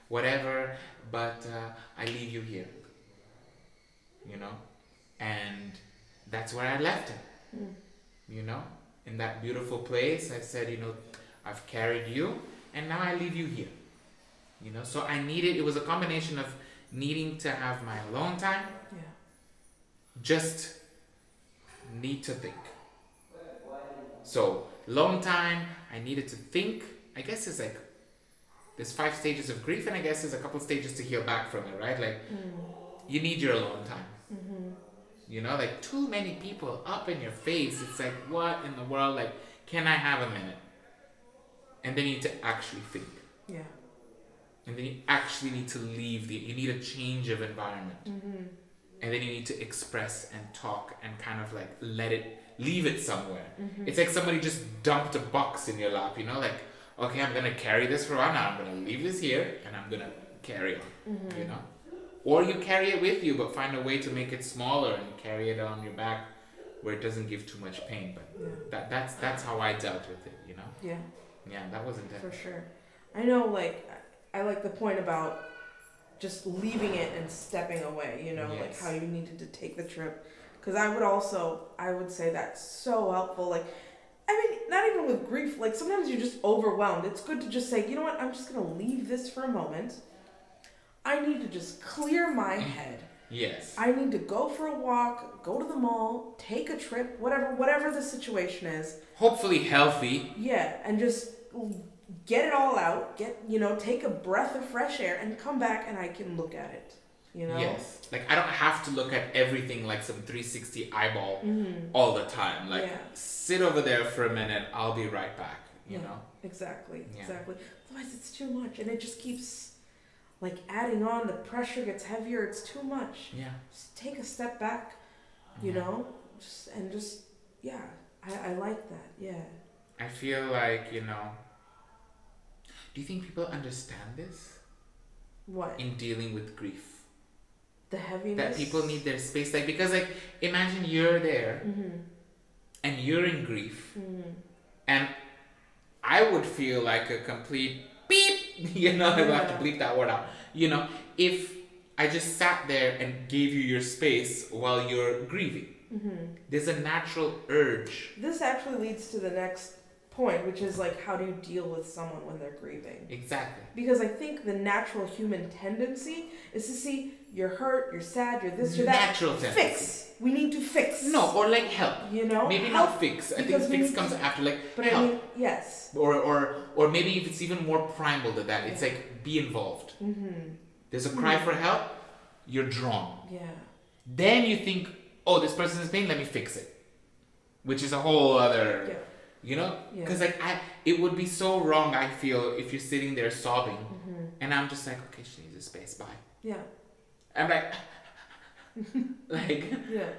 whatever, but I leave you here, you know, and that's where I left him, you know, in that beautiful place. I said, you know, I've carried you, and now I leave you here, you know, so it was a combination of needing to have my alone time, just need to think. So, long time, I needed to think. I guess it's like, there's 5 stages of grief, and I guess there's a couple stages to heal back from it, right? Like, you need your alone time. Mm-hmm. You know, like, too many people up in your face. It's like, what in the world? Like, can I have a minute? And then you need to actually think. Yeah. And then you actually need to you need a change of environment. Mm-hmm. And then you need to express and talk and kind of like leave it somewhere. Mm-hmm. It's like somebody just dumped a box in your lap, you know, like, okay, I'm going to carry this for a while, now I'm going to leave this here and I'm going to carry on, you know. Or you carry it with you, but find a way to make it smaller and carry it on your back where it doesn't give too much pain. But that's how I dealt with it, you know. Yeah. Yeah, that wasn't it.
For sure. I know, like, I like the point about just leaving it and stepping away, you know, like how you needed to take the trip. Because I would say that's so helpful. Like, I mean, not even with grief, like sometimes you're just overwhelmed. It's good to just say, you know what, I'm just going to leave this for a moment. I need to just clear my head.
Yes.
I need to go for a walk, go to the mall, take a trip, whatever the situation is.
Hopefully healthy.
Yeah, and just get it all out, take a breath of fresh air and come back and I can look at it, you know?
Yes. Like, I don't have to look at everything like some 360 eyeball all the time. Like, sit over there for a minute, I'll be right back, you know?
Exactly. Otherwise it's too much and it just keeps, like, adding on. The pressure gets heavier, it's too much. Yeah. Just take a step back, you know? I like that, yeah.
I feel like, you know... Do you think people understand this?
What?
In dealing with grief.
The heaviness?
That people need their space. Like, because, like, imagine you're there and you're in grief. And I would feel like a complete beep. You know, I would have to bleep that word out. You know, if I just sat there and gave you your space while you're grieving. There's a natural urge.
This actually leads to the next point, which is like, how do you deal with someone when they're grieving?
Exactly.
Because I think the natural human tendency is to see you're hurt, you're sad, you're this, you're that.
Natural tendency.
Fix. We need to fix.
No, or like help.
You know?
Maybe not fix. I think fix comes after, like,
but
help.
I mean, yes.
Or maybe if it's even more primal than that, it's like, be involved. There's a cry for help, you're drawn. Yeah. Then you think, oh, this person is in pain, let me fix it. Which is a whole other... Yeah. You know? Because, like, it would be so wrong, I feel, if you're sitting there sobbing, and I'm just like, okay, she needs a space, bye. Yeah. I'm like... like... Yeah.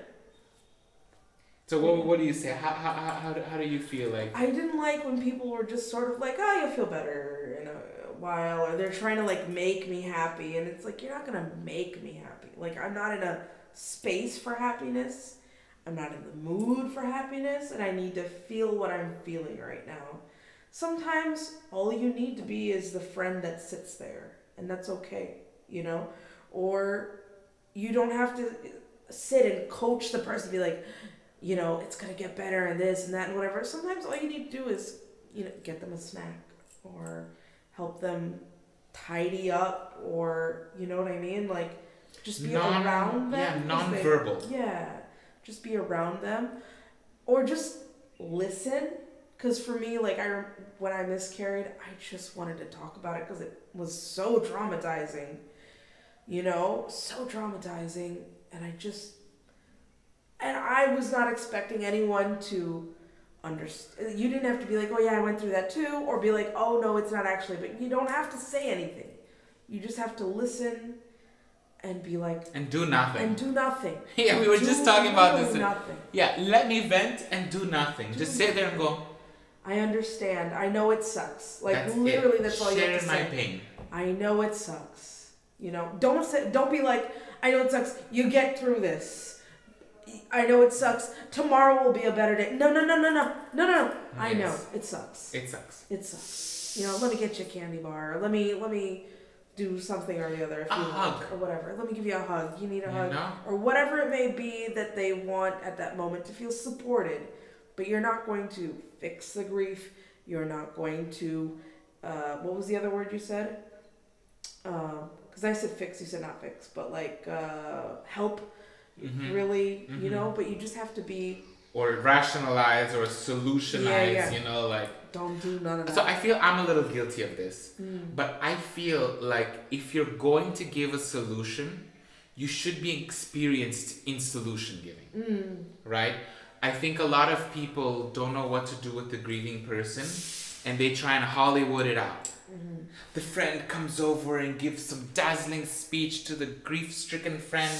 So what do you say? How do you feel like?
I didn't like when people were just sort of like, oh, you'll feel better in a while, or they're trying to like make me happy, and it's like, you're not gonna make me happy. Like, I'm not in a space for happiness. I'm not in the mood for happiness, and I need to feel what I'm feeling right now. Sometimes all you need to be is the friend that sits there, and that's okay, you know? Or you don't have to sit and coach the person, be like, you know, it's gonna get better and this and that and whatever. Sometimes all you need to do is, you know, get them a snack or help them tidy up, or, you know what I mean? Like, just be around them.
Yeah, non-verbal.
Just be around them, or just listen. Because for me, like, when I miscarried, I just wanted to talk about it because it was so traumatizing, you know, so traumatizing. And I was not expecting anyone to understand. You didn't have to be like, oh yeah, I went through that too, or be like, oh no, it's not actually. But you don't have to say anything. You just have to listen and be like,
and do nothing.
Yeah,
we were just talking about this.
Nothing.
Yeah, let me vent and do nothing. Just sit there and go,
I understand. I know it sucks. Like, literally, that's all you have to say.
Share my pain.
I know it sucks. You know, don't be like, I know it sucks. You get through this. I know it sucks. Tomorrow will be a better day. No. I know it sucks.
It sucks.
You know, let me get you a candy bar. Let me do something or the other if you want, or whatever. Let me give you a hug. You need a hug, or whatever it may be that they want at that moment to feel supported. But you're not going to fix the grief. You're not going to, what was the other word you said? Because I said fix, you said not fix, but like help, really, you know, but you just have to be.
Or rationalize or solutionize, you know, like.
Don't do none of that.
So I feel I'm a little guilty of this. But I feel like if you're going to give a solution, you should be experienced in solution giving, right? I think a lot of people don't know what to do with the grieving person, and they try and Hollywood it out. The friend comes over and gives some dazzling speech to the grief-stricken friend,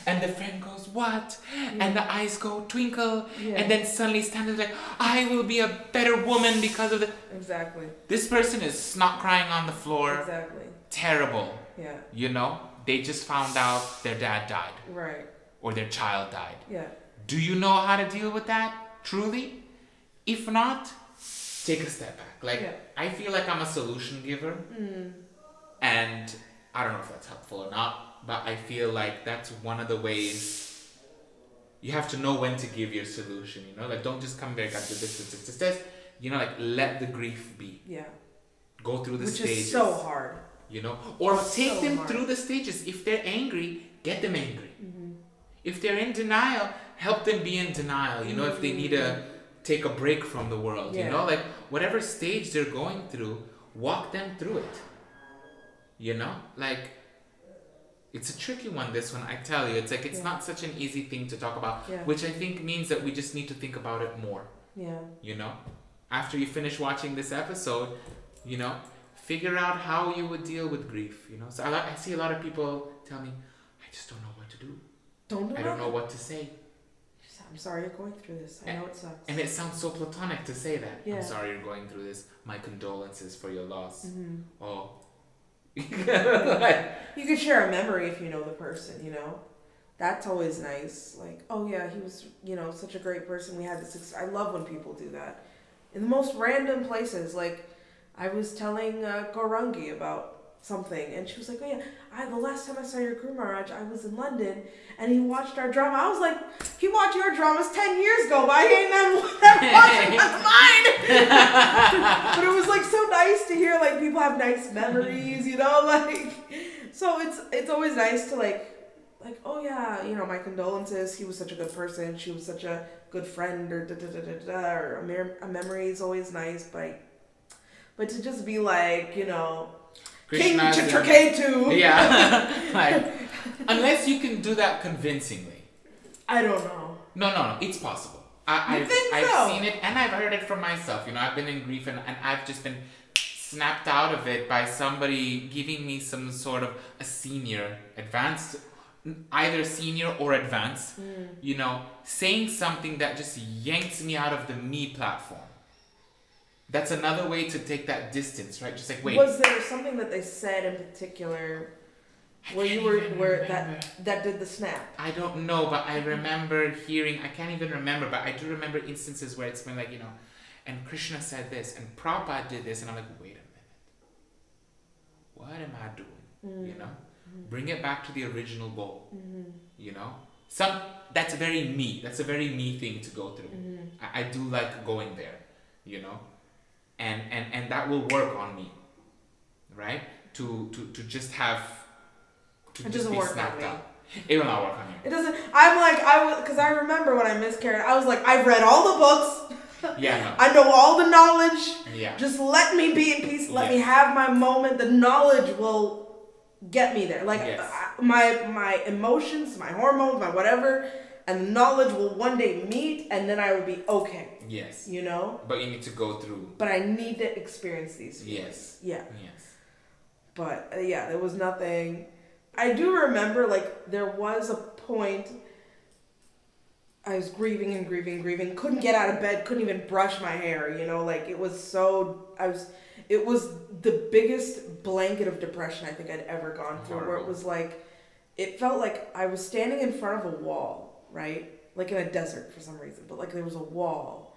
and the friend goes, what? And the eyes go twinkle, and then suddenly stands like, I will be a better woman because of the...
Exactly.
This person is snot crying on the floor.
Exactly.
Terrible.
Yeah.
You know? They just found out their dad died.
Right.
Or their child died.
Yeah.
Do you know how to deal with that, truly? If not, take a step back. Like, I feel like I'm a solution giver. And I don't know if that's helpful or not, but I feel like that's one of the ways you have to know when to give your solution, you know? Like, don't just come there, got to this. You know, like, let the grief be.
Yeah.
Go through the stages.
Which is so hard.
You know? Or take them through the stages. If they're angry, get them angry. If they're in denial, help them be in denial. You know, if they need to take a break from the world, you know, like whatever stage they're going through, walk them through it. You know, like it's a tricky one, this one, I tell you. It's like, it's not such an easy thing to talk about, which I think means that we just need to think about it more. Yeah. You know, after you finish watching this episode, you know, figure out how you would deal with grief, you know. So I see a lot of people tell me, I just don't know what to do. I don't know what to say.
I'm sorry you're going through this. I know it sucks.
And it sounds so platonic to say that. I'm sorry you're going through this. My condolences for your loss. Oh.
You could share a memory if you know the person, you know. That's always nice. Like, oh yeah, he was, you know, such a great person. We had this. I love when people do that. In the most random places. Like, I was telling Gaurangi about something, and she was like, oh yeah, the last time I saw your Guru Maharaj, I was in London, and he watched our drama. I was like, he watched your dramas 10 years ago, but I ain't never watching mine. But it was like so nice to hear like people have nice memories, you know, like, so it's always nice to like, oh yeah, you know, my condolences, he was such a good person, she was such a good friend, or or a memory is always nice, but to just be like, you know, King Chitraketu.
Yeah. Like, unless you can do that convincingly.
I don't know.
No. It's possible. I've seen it, and I've heard it from myself. You know, I've been in grief, and I've just been snapped out of it by somebody giving me some sort of a senior, advanced either senior or advanced, you know, saying something that just yanks me out of the me platform. That's another way to take that distance, right? Just like, wait.
Was there something that they said in particular where you were that did the snap?
I don't know, but I remember hearing, I can't even remember, but I do remember instances where it's been like, you know, and Krishna said this, and Prabhupada did this, and I'm like, wait a minute. What am I doing? You know? Bring it back to the original goal. You know? That's very me. That's a very me thing to go through. I do like going there, you know? And that will work on me. Right? To just have to
it
just be snapped up. It will not work on you.
It doesn't. I'm like, because I remember when I miscarried, I was like, I've read all the books.
Yeah, no.
I know all the knowledge.
Yeah.
Just let me be in peace. Let me have my moment. The knowledge will get me there. Like my emotions, my hormones, my whatever, and the knowledge will one day meet, and then I will be okay.
Yes.
You know.
But you need to go through.
But I need to experience these feelings.
Yes.
Yeah.
Yes.
But yeah, there was nothing. I do remember, like, there was a point I was grieving and grieving, couldn't get out of bed, couldn't even brush my hair, you know, like, it was the biggest blanket of depression I think I'd ever gone through, where it was like, it felt like I was standing in front of a wall, right? Like in a desert for some reason, but like there was a wall.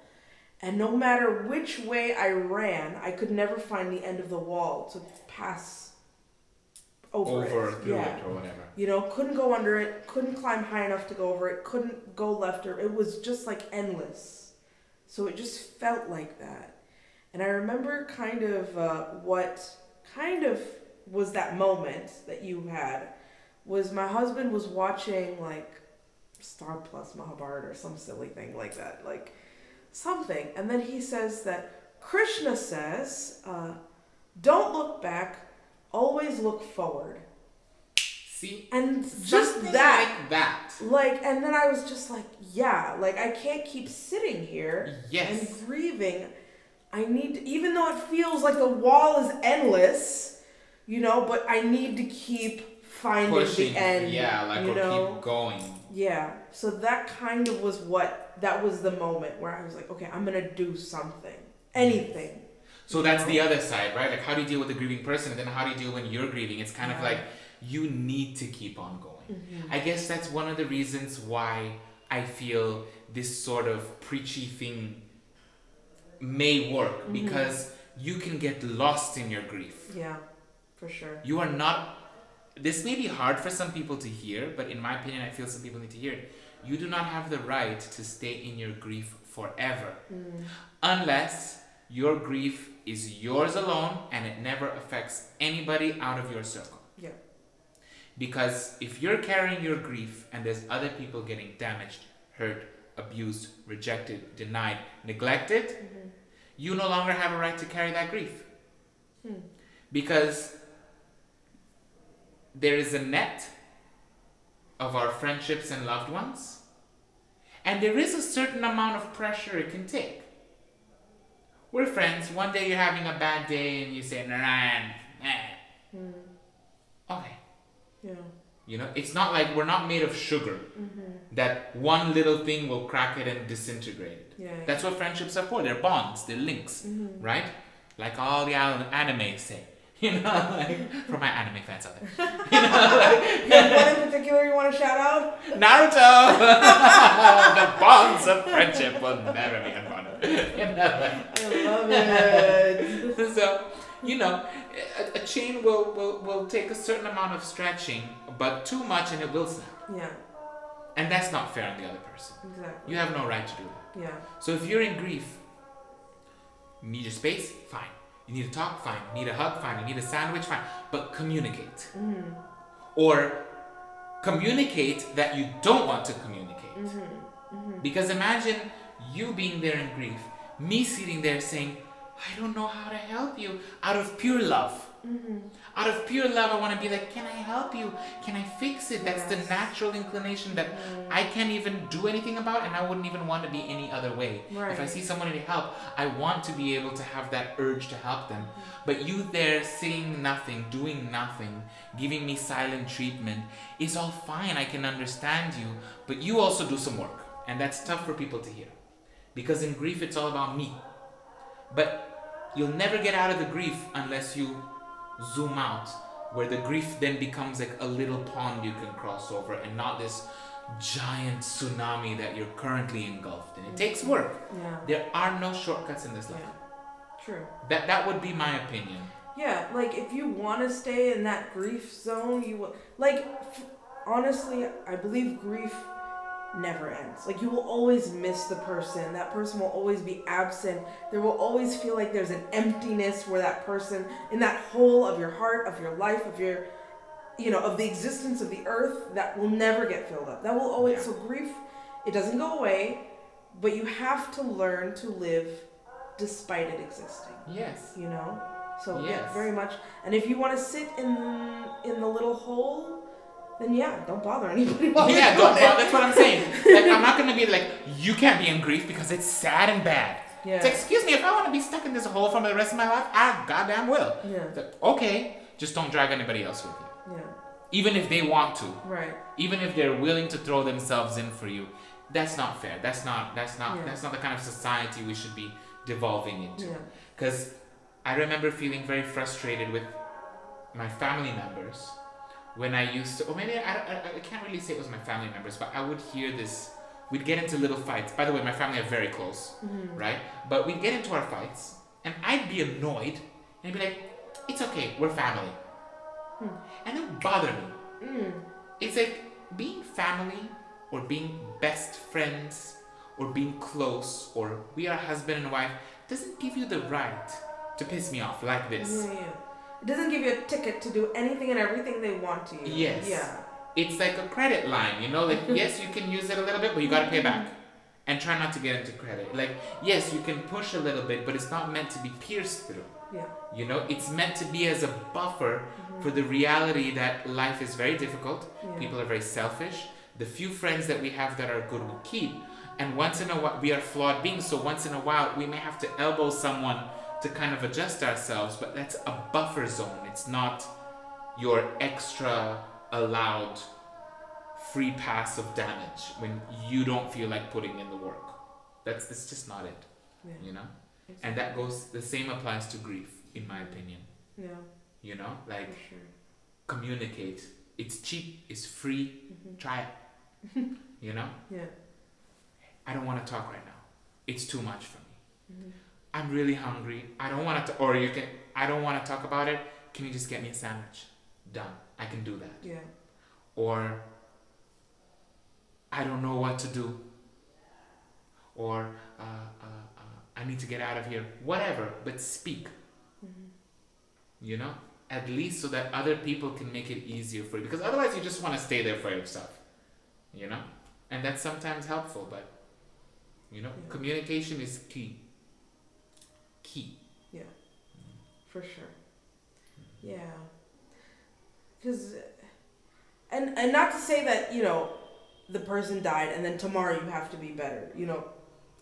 And no matter which way I ran, I could never find the end of the wall to pass over it.
Through it or whatever.
You know, couldn't go under it, couldn't climb high enough to go over it, couldn't go left or it was just like endless. So it just felt like that. And I remember kind of what kind of was that moment that you had was my husband was watching like Star Plus Mahabharata or some silly thing like that, like something. And then he says that Krishna says, don't look back, always look forward.
See?
And just that.
Like that.
Like, and then I was just like, yeah, like I can't keep sitting here and grieving. I need to, even though it feels like the wall is endless, you know, but I need to keep finding the end.
Yeah, like,
you know?
keep going.
Yeah. So that kind of was that was the moment where I was like, okay, I'm going to do something. Anything.
So that's the other side, right? Like, how do you deal with a grieving person? And then how do you deal when you're grieving? It's kind of like, you need to keep on going. I guess that's one of the reasons why I feel this sort of preachy thing may work, because you can get lost in your grief.
Yeah, for sure.
You are not, this may be hard for some people to hear, but in my opinion, I feel some people need to hear it. You do not have the right to stay in your grief forever, unless your grief is yours alone and it never affects anybody out of your circle.
Yeah.
Because if you're carrying your grief and there's other people getting damaged, hurt, abused, rejected, denied, neglected, you no longer have a right to carry that grief. Because there is a net of our friendships and loved ones, and there is a certain amount of pressure it can take. We're friends. One day you're having a bad day and you say, Narayan, okay.
Yeah.
You know, it's not like we're not made of sugar that one little thing will crack it and disintegrate it.
Yeah.
That's what friendships are for. They're bonds, they're links, right? Like all the anime say. You know, like, for my anime fans out there. You know, like,
one in particular you want to shout out?
Naruto! The bonds of friendship will never be unbonded. You know, like,
I love it.
So, you know, a chain will take a certain amount of stretching, but too much and it will snap.
Yeah.
And that's not fair on the other person.
Exactly.
You have no right to do that.
Yeah.
So if you're in grief, you need your space, fine. You need to talk, fine. You need a hug, fine. You need a sandwich, fine. But communicate. Or communicate that you don't want to communicate. Because imagine you being there in grief, me sitting there saying, I don't know how to help you, out of pure love. Out of pure love, I want to be like, can I help you? Can I fix it? That's the natural inclination that I can't even do anything about, and I wouldn't even want to be any other way.
Right.
If I see someone in help, I want to be able to have that urge to help them. But you there saying nothing, doing nothing, giving me silent treatment is all fine. I can understand you, but you also do some work, and that's tough for people to hear. Because in grief, it's all about me. But you'll never get out of the grief unless you zoom out, where the grief then becomes like a little pond you can cross over, and not this giant tsunami that you're currently engulfed in. It takes work.
Yeah.
There are no shortcuts in this life.
Yeah. True.
That would be my opinion.
Yeah, like if you want to stay in that grief zone, you will. Like, honestly, I believe grief never ends. Like, you will always miss the person. That person will always be absent. There will always feel like there's an emptiness where that person, in that hole of your heart, of your life, of your, of the existence of the earth, that will never get filled up. That will always, so grief, it doesn't go away, but you have to learn to live despite it existing.
Yes.
So
yes.
Yeah, very much. And if you want to sit in the little hole, then don't bother anybody. Don't bother.
That's what I'm saying. Like, I'm not gonna be like, you can't be in grief because it's sad and bad.
Yeah.
It's like, excuse me, if I want to be stuck in this hole for the rest of my life, I goddamn will.
Yeah.
It's like, okay, just don't drag anybody else with you.
Yeah.
Even if they want to.
Right.
Even if they're willing to throw themselves in for you, that's not fair. That's not the kind of society we should be devolving into. Because I remember feeling very frustrated with my family members when I used to, or maybe I can't really say it was my family members, but I would hear this, we'd get into little fights. By the way, my family are very close, right? But we'd get into our fights, and I'd be annoyed, and I'd be like, it's okay, we're family. And it would bother me. It's like, being family, or being best friends, or being close, or we are husband and wife, doesn't give you the right to piss me off like this.
Yeah. It doesn't give you a ticket to do anything and everything they want to you.
Yes.
Yeah.
It's like a credit line, like, yes, you can use it a little bit, but you gotta pay back. And try not to get into credit. Like, yes, you can push a little bit, but it's not meant to be pierced through.
Yeah.
It's meant to be as a buffer for the reality that life is very difficult.
Yeah.
People are very selfish. The few friends that we have that are good we keep. And once in a while, we are flawed beings, so once in a while, we may have to elbow someone to kind of adjust ourselves, but that's a buffer zone. It's not your extra allowed free pass of damage when you don't feel like putting in the work. That's just not it. Yeah. And that goes, the same applies to grief, in my opinion.
Yeah.
Like,
for sure.
Communicate. It's cheap, it's free, try it.
Yeah.
I don't want to talk right now. It's too much for me. I'm really hungry. I don't want to, I don't want to talk about it. Can you just get me a sandwich? Done. I can do that.
Yeah.
Or, I don't know what to do. Or, I need to get out of here. Whatever, but speak. At least so that other people can make it easier for you. Because otherwise you just want to stay there for yourself. And that's sometimes helpful, but, communication is key.
Yeah, for sure. Yeah, because, and not to say that the person died and then tomorrow you have to be better.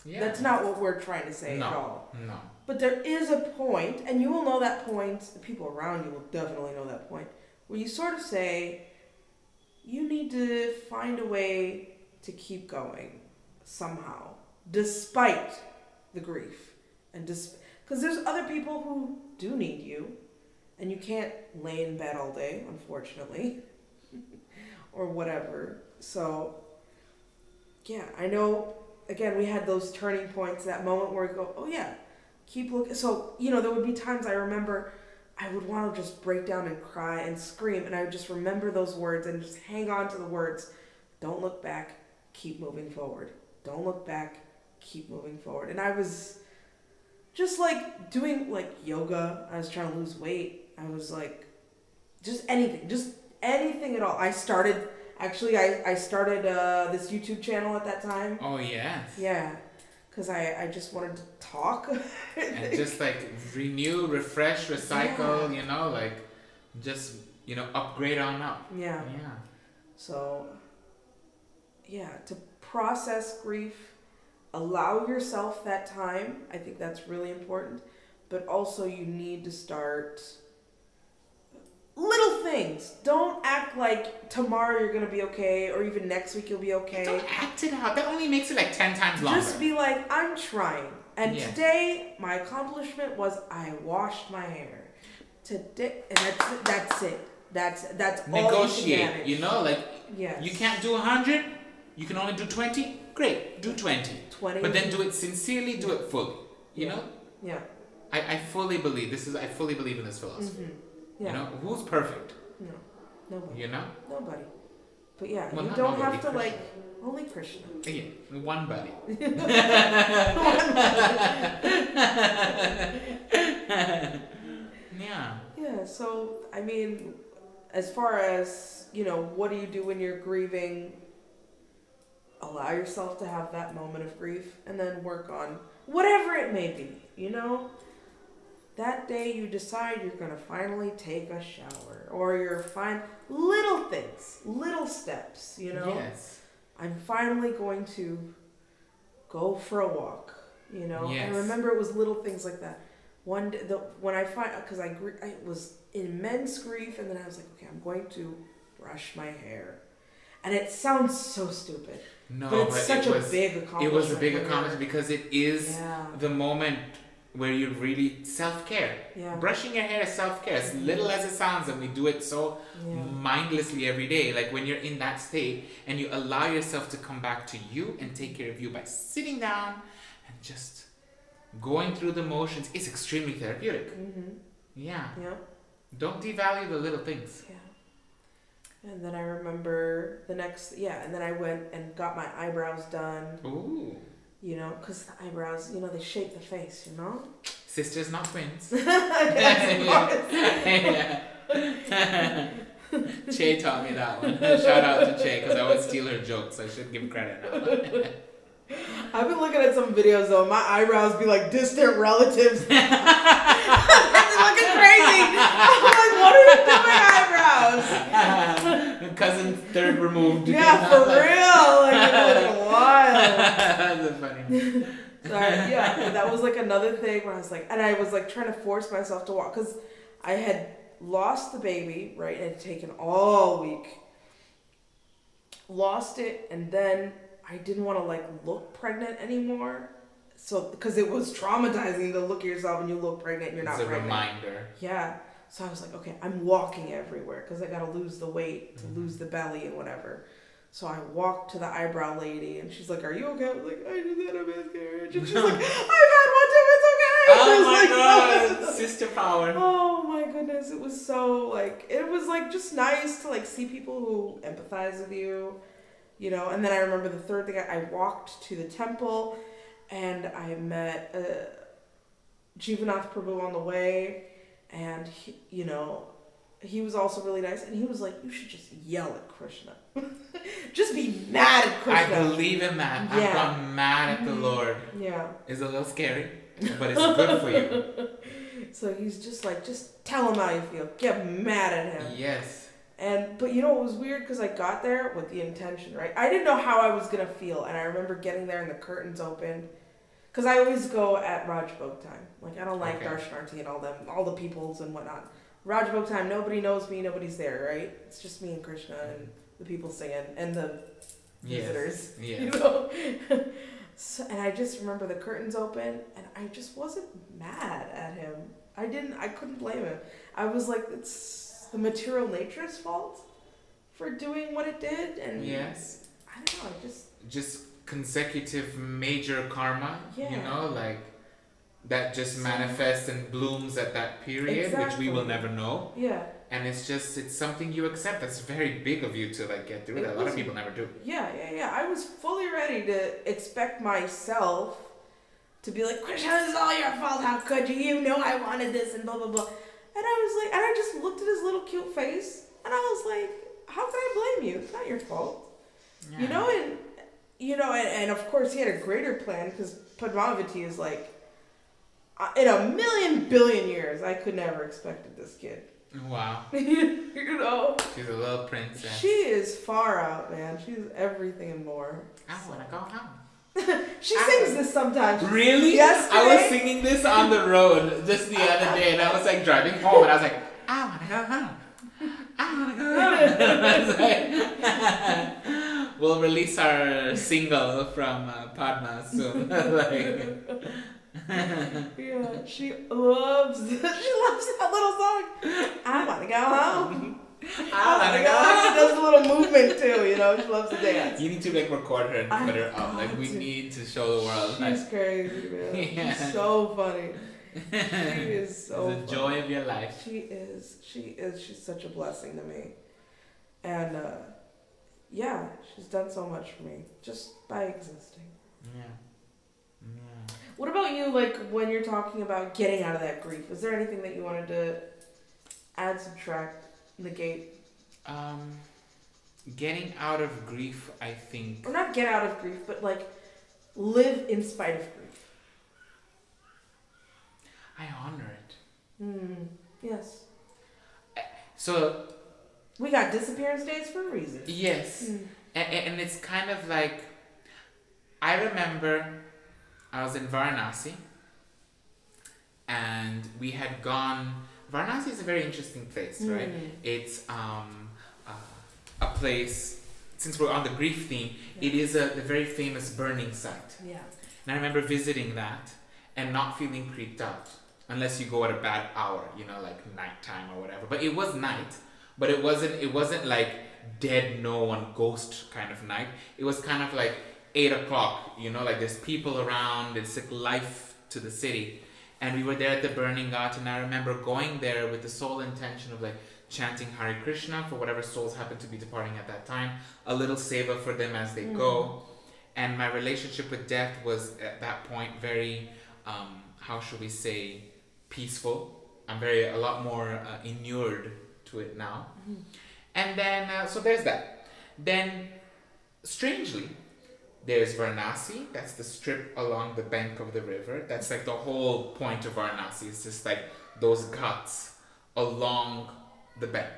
That's not what we're trying to say at all.
No.
But there is a point, and you will know that point. The people around you will definitely know that point, where you sort of say, you need to find a way to keep going somehow, despite the grief, and because there's other people who do need you, and you can't lay in bed all day, unfortunately, or whatever. So, yeah, I know, again, we had those turning points, that moment where we go, oh yeah, keep looking. So, there would be times I remember I would want to just break down and cry and scream, and I would just remember those words and just hang on to the words. Don't look back, keep moving forward. Don't look back, keep moving forward. And I was just like doing like yoga. I was trying to lose weight. I was like, just anything at all. I started this YouTube channel at that time.
Oh, yes.
Yeah. because I just wanted to talk.
And just like renew, refresh, recycle, you know, like just, you know, upgrade on up.
Yeah.
Yeah.
So, yeah, to process grief, allow yourself that time. I think that's really important. But also you need to start little things. Don't act like tomorrow you're going to be okay, or even next week you'll be okay.
Don't act it out. That only makes it like 10 times longer.
Just be like, I'm trying. And today, my accomplishment was I washed my hair. Today, and that's it. That's
negotiate,
all you can manage.
You know, like,
yes.
You can't do 100, you can only do 20. Great, do 20.
20.
But then do it sincerely, do it fully. You know?
Yeah.
I fully believe I fully believe in this philosophy.
Mm-hmm. Yeah.
You know, who's perfect?
No, nobody.
You know?
Nobody. But yeah,
well,
you don't have to
Krishna.
like only Krishna.
Yeah, one buddy. Yeah.
Yeah. So I mean, as far as you know, what do you do when you're grieving? Allow yourself to have that moment of grief, and then work on whatever it may be. You know. That day you decide you're going to finally take a shower, or you're little things, little steps, you know?
Yes.
I'm finally going to go for a walk, you know?
Yes.
I remember it was little things like that. One day, when I because I was in immense grief, and then I was like, okay, I'm going to brush my hair. And it sounds so stupid.
No,
but it's such a big accomplishment.
It was a big accomplishment because it is the moment where you really self-care.
Yeah.
Brushing your hair is self-care. As little as it sounds, and we do it so mindlessly every day. Like when you're in that state and you allow yourself to come back to you and take care of you by sitting down and just going through the motions, it's extremely therapeutic.
Mm-hmm.
Yeah.
Yeah.
Don't devalue the little things.
Yeah. And then I remember and then I went and got my eyebrows done.
Ooh.
You know, because the eyebrows, you know, they shape the face, you know?
Sisters, not twins. Che taught me that one. Shout out to Che, because I always steal her jokes. I should give credit now.
I've been looking at some videos, though. My eyebrows be like distant relatives. They're looking crazy. I'm like, what are you doing, eyebrows?
Cousin third removed.
Yeah, for real. Like, they're looking wild.
That's funny.
Sorry, yeah, but that was like another thing where I was like, and I was like trying to force myself to walk because I had lost the baby, right? It had taken all week. Lost it, and then I didn't want to like look pregnant anymore. So, because it was traumatizing to look at yourself and you look pregnant and you're not pregnant.
It's a reminder.
Yeah. So I was like, okay, I'm walking everywhere because I got to lose the weight, to lose the belly and whatever. So I walked to the eyebrow lady and she's like, are you okay? I was like, I just had a miscarriage. And she's like, I've had one too, it's okay.
Oh my
like,
God, sister power.
Oh my goodness. It was so like, it was like just nice to like see people who empathize with you, you know. And then I remember the third thing, I walked to the temple and I met Jivanath Prabhu on the way. And, he was also really nice. And he was like, you should just yell at Krishna. Just be mad at Krishna.
I believe in that.
Yeah.
I've gone mad at the Lord.
Yeah.
It's a little scary, but it's good for you.
So he's just like, just tell him how you feel. Get mad at him.
Yes.
But you know, it was weird because I got there with the intention, right? I didn't know how I was going to feel. And I remember getting there and the curtains opened. Because I always go at Raj Bhog time. Like, I don't like Darshanarthi and all the peoples and whatnot. Raj Bhog time, nobody knows me, nobody's there, right? It's just me and Krishna and the people singing and the visitors.
Yes.
You know? And I just remember the curtains open and I just wasn't mad at him. I couldn't blame him. I was like, it's the material nature's fault for doing what it did. And
yes.
I don't know,
just consecutive major karma,
yeah.
you know, like that just manifests and blooms at that period, which we will never know.
Yeah.
And it's something you accept. That's very big of you to like get through that. A lot of people never do.
Yeah. I was fully ready to expect myself to be like, Krishna, this is all your fault. How could you? You know I wanted this and blah, blah, blah. And I was like, and I just looked at his little cute face and I was like, how can I blame you? It's not your fault. Yeah. You know, and you know, and of course he had a greater plan because Padmavati is like, in a million billion years, I could never expected this kid.
Wow.
You know?
She's a little princess.
She is far out, man. She's everything and more.
I want to go home.
She sings this sometimes.
Really?
Yesterday?
I was singing this on the road just the other day, and I was like driving home, and I was like, I want to go home. I want to go home. I was like, we'll release our single from Padma soon.
Yeah, she loves that little song. I want to go home. I want to go home. She does a little movement too, you know. She loves to dance.
You need to like record her and put her up. Like we need to show the world.
She's crazy, man. Yeah. She's so funny. She is so
the joy of your life.
She is. She's such a blessing to me. And yeah, she's done so much for me just by existing.
Yeah. Yeah.
What about you, like, when you're talking about getting out of that grief? Is there anything that you wanted to add, subtract, negate?
Getting out of grief, I think...
Or not get out of grief, but, like, live in spite of grief.
I honor it.
Yes.
So...
We got disappearance days for a reason.
Yes. And it's kind of like... I remember... I was in Varanasi, and we had gone. Varanasi is a very interesting place, right? It's a place. Since we're on the grief theme, it is the very famous burning site. Yeah. And I remember visiting that and not feeling creeped out, unless you go at a bad hour, you know, like nighttime or whatever. But it was night, but it wasn't like dead, no one, ghost kind of night. It was kind of like 8 o'clock, you know, like there's people around, it's like life to the city. And we were there at the burning ghat, and I remember going there with the sole intention of like chanting Hare Krishna for whatever souls happen to be departing at that time, a little seva for them as they go. And my relationship with death was at that point very, how should we say, peaceful. I'm a lot more inured to it now. And then, so there's that. Then, strangely, there's Varanasi, that's the strip along the bank of the river. That's like the whole point of Varanasi. It's just like those ghats along the bank.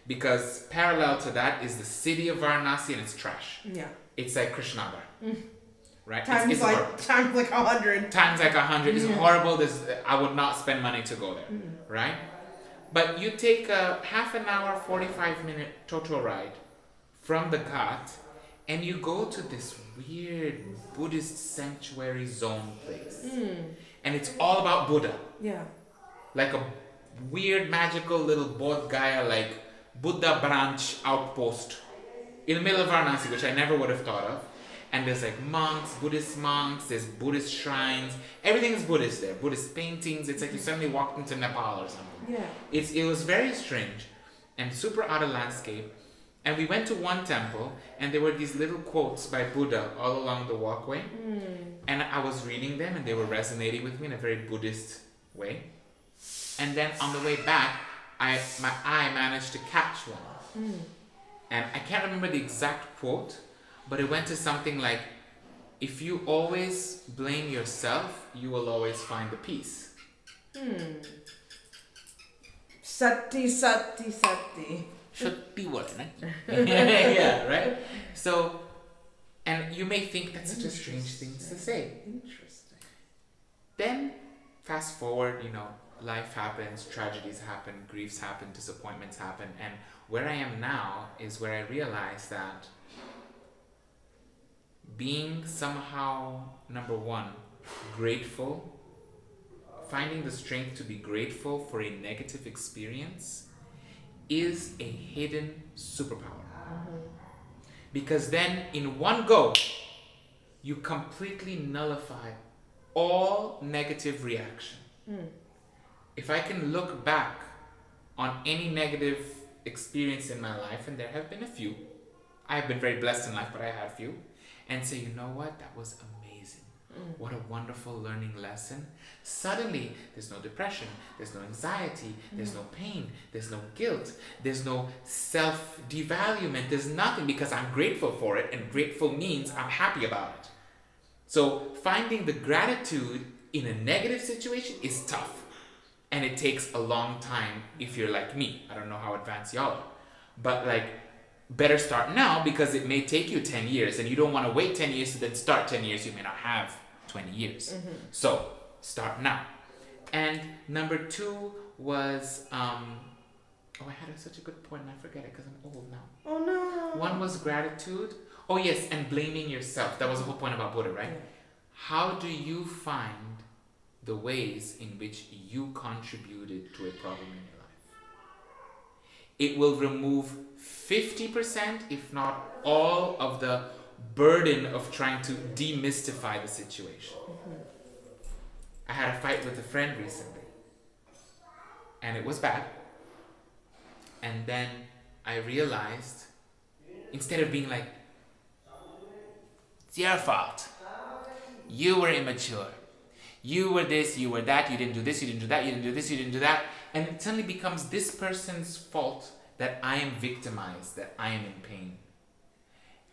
Because parallel to that is the city of Varanasi, and it's trash. Yeah. It's like Krishnagar. Right?
Times like 100.
Times like 100. It's horrible. I would not spend money to go there. Right? But you take a half an hour, 45-minute toto ride from the ghat, and you go to this weird Buddhist sanctuary zone place. And it's all about Buddha. Yeah. Like a weird magical little Bodh Gaya, like Buddha branch outpost in the middle of Varanasi, which I never would have thought of. And there's like monks, there's Buddhist shrines. Everything is Buddhist there. Buddhist paintings. It's like you suddenly walked into Nepal or something. Yeah. It was very strange and super out of landscape. And we went to one temple, and there were these little quotes by Buddha all along the walkway. And I was reading them, and they were resonating with me in a very Buddhist way. And then on the way back, my eye managed to catch one. And I can't remember the exact quote, but it went to something like, if you always blame yourself, you will always find the peace.
Sati, sati, sati.
Should be word, right? Yeah, right? So, and you may think that's such a strange thing to say. Interesting. Then, fast forward, you know, life happens, tragedies happen, griefs happen, disappointments happen, and where I am now is where I realize that being somehow, number one, grateful, finding the strength to be grateful for a negative experience is a hidden superpower. Because then in one go, you completely nullify all negative reaction. If I can look back on any negative experience in my life, and there have been a few, I have been very blessed in life, but I had a few, and say, you know what, that was amazing. What a wonderful learning lesson. Suddenly, there's no depression, there's no anxiety, there's no pain, there's no guilt, there's no self-devaluement, there's nothing, because I'm grateful for it, and grateful means I'm happy about it. So finding the gratitude in a negative situation is tough. And it takes a long time if you're like me. I don't know how advanced y'all are. But like, better start now, because it may take you 10 years and you don't want to wait 10 years to then start 10 years. You may not have 20 years. So start now. And number 2 was, oh, I had such a good point and I forget it because I'm old now.
Oh no.
One was gratitude. Oh yes, and blaming yourself. That was the whole point about Buddha, right? How do you find the ways in which you contributed to a problem in your life? It will remove 50%, if not all, of the burden of trying to demystify the situation. I had a fight with a friend recently, and it was bad. And then I realized, instead of being like, it's your fault, you were immature, you were this, you were that, you didn't do this, you didn't do that, you didn't do this, you didn't do that. And it suddenly becomes this person's fault that I am victimized, that I am in pain.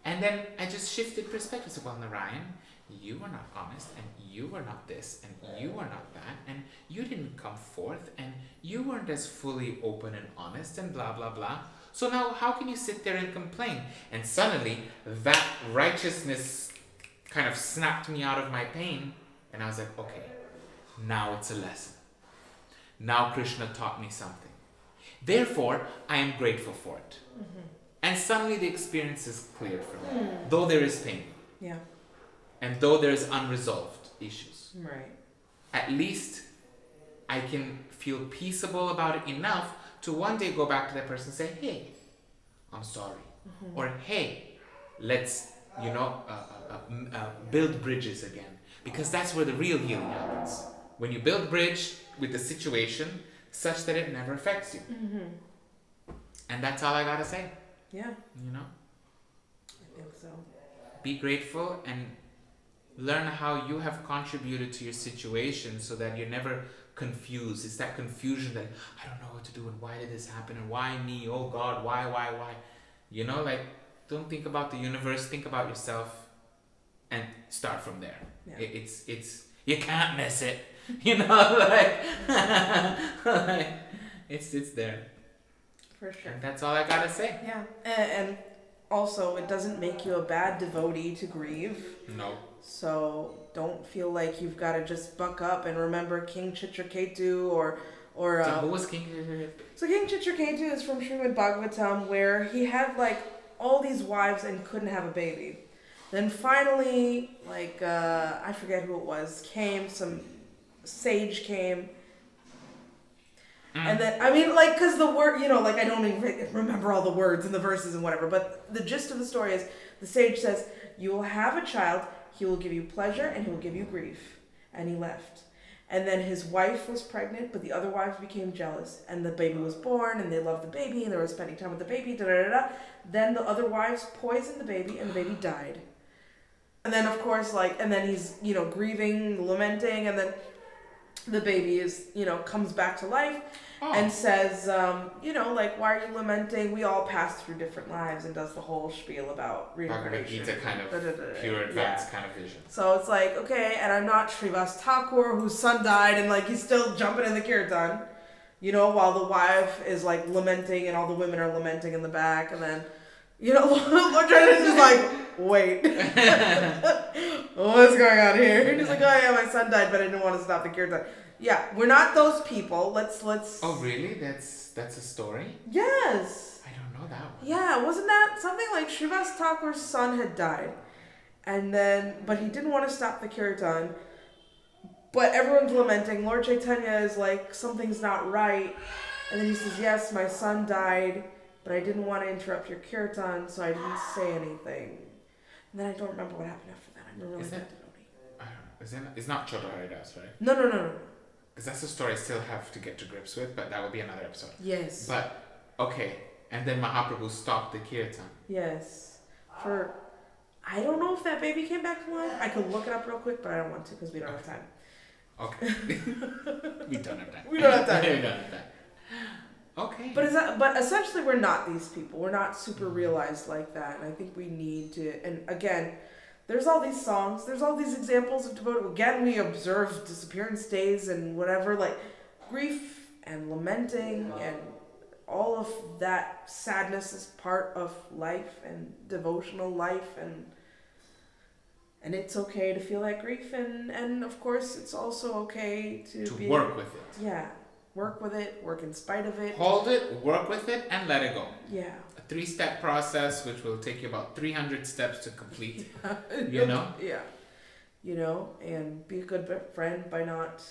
And then I just shifted perspective. So, well, Narayan, you were not honest, and you were not this, and you were not that, and you didn't come forth, and you weren't as fully open and honest, and blah, blah, blah. So now how can you sit there and complain? And suddenly that righteousness kind of snapped me out of my pain. And I was like, okay, now it's a lesson. Now Krishna taught me something. Therefore, I am grateful for it. And suddenly the experience is cleared for me. Though there is pain.
Yeah.
And though there is unresolved issues.
Right.
At least I can feel peaceable about it enough to one day go back to that person and say, hey, I'm sorry. Or, hey, let's, build bridges again. Because that's where the real healing happens. When you build bridge with the situation such that it never affects you. And that's all I gotta say.
Yeah. I think so.
Be grateful and learn how you have contributed to your situation so that you're never confused. It's that confusion that I don't know what to do and why did this happen and why me? Oh God, why? Don't think about the universe, think about yourself and start from there. Yeah. It's you can't miss it. It's there.
For sure.
And that's all I gotta say.
Yeah. And also, it doesn't make you a bad devotee to grieve.
No.
So don't feel like you've got to just buck up and remember King Chitraketu or
so who was King Chitraketu?
So King Chitraketu is from Srimad Bhagavatam, where he had all these wives and couldn't have a baby. Then finally, I forget who it was, some sage came. And then, because the word, I don't even remember all the words and the verses and whatever, but the gist of the story is the sage says, you will have a child, he will give you pleasure and he will give you grief. And he left. And then his wife was pregnant, but the other wives became jealous. And the baby was born and they loved the baby and they were spending time with the baby, Then the other wives poisoned the baby and the baby died. And then, of course, and then he's, grieving, lamenting, and then the baby is, comes back to life and says, why are you lamenting? We all pass through different lives, and does the whole spiel about reincarnation.
Gita kind of pure advanced kind of vision.
So it's okay, and I'm not Srivas Thakur, whose son died, and he's still jumping in the kirtan, while the wife is lamenting, and all the women are lamenting in the back, and then, Lord Chaitanya is just wait. What's going on here? And he's oh yeah, my son died, but I didn't want to stop the kirtan. Yeah, we're not those people. Let's.
Oh really? That's a story?
Yes.
I don't know that one.
Yeah, wasn't that something Srivas Thakur's son had died, and then but he didn't want to stop the kirtan. But everyone's lamenting. Lord Chaitanya is something's not right, and then he says, yes, my son died, but I didn't want to interrupt your kirtan, so I didn't say anything. And then I don't remember what happened after that. I'm really bad devotee.
I don't know. It's not Chota Haridas, right?
No.
Because that's a story I still have to get to grips with, but that will be another episode.
Yes.
But, okay. And then Mahaprabhu stopped the kirtan.
Yes. For I don't know if that baby came back to life. I could look it up real quick, but I don't want to because we don't have time.
Okay. We don't have time.
We don't have time.
We don't have time. Okay.
But essentially, we're not these people. We're not super realized like that. And I think we need to. And again, there's all these songs. There's all these examples of devotee. Again, we observe disappearance days and whatever, like grief and lamenting and all of that sadness is part of life and devotional life, and it's okay to feel that grief, and of course it's also okay to
work with it.
Yeah, work with it, work in spite of it.
Hold it, work with it, and let it go.
Yeah.
A 3-step process which will take you about 300 steps to complete. You know?
Yeah. You know, and be a good friend by not,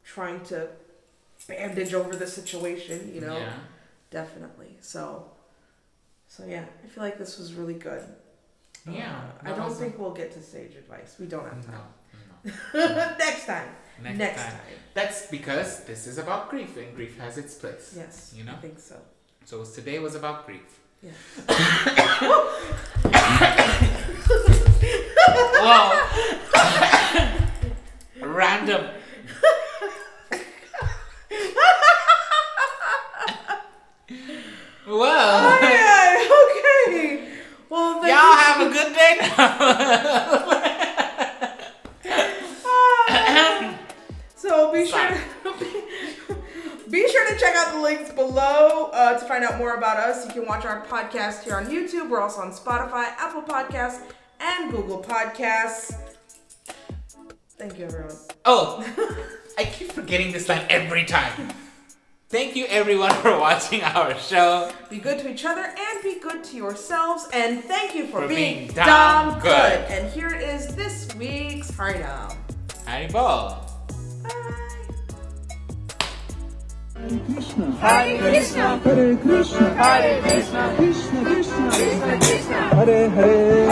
trying to bandage over the situation,
Yeah.
Definitely. So yeah, I feel like this was really good.
Yeah.
I don't think we'll get to sage advice. We don't have time.
No.
Next time. Next time.
That's because this is about grief, and grief has its place.
Yes.
You know?
I think so.
So today was about grief.
Yeah.
Whoa. Random. Well.
Oh, yeah. Okay. Well,
y'all have a good day now.
So be sure to check out the links below to find out more about us. You can watch our podcast here on YouTube. We're also on Spotify, Apple Podcasts, and Google Podcasts. Thank you, everyone.
Oh, I keep forgetting this line every time. Thank you, everyone, for watching our show.
Be good to each other and be good to yourselves. And thank you for being
damn
good. And here is this week's Harinam.
Haribol.
Hare Krishna, Hare Krishna, Hare Krishna, Hare Krishna, Krishna Krishna, Krishna Krishna, Hare Hare.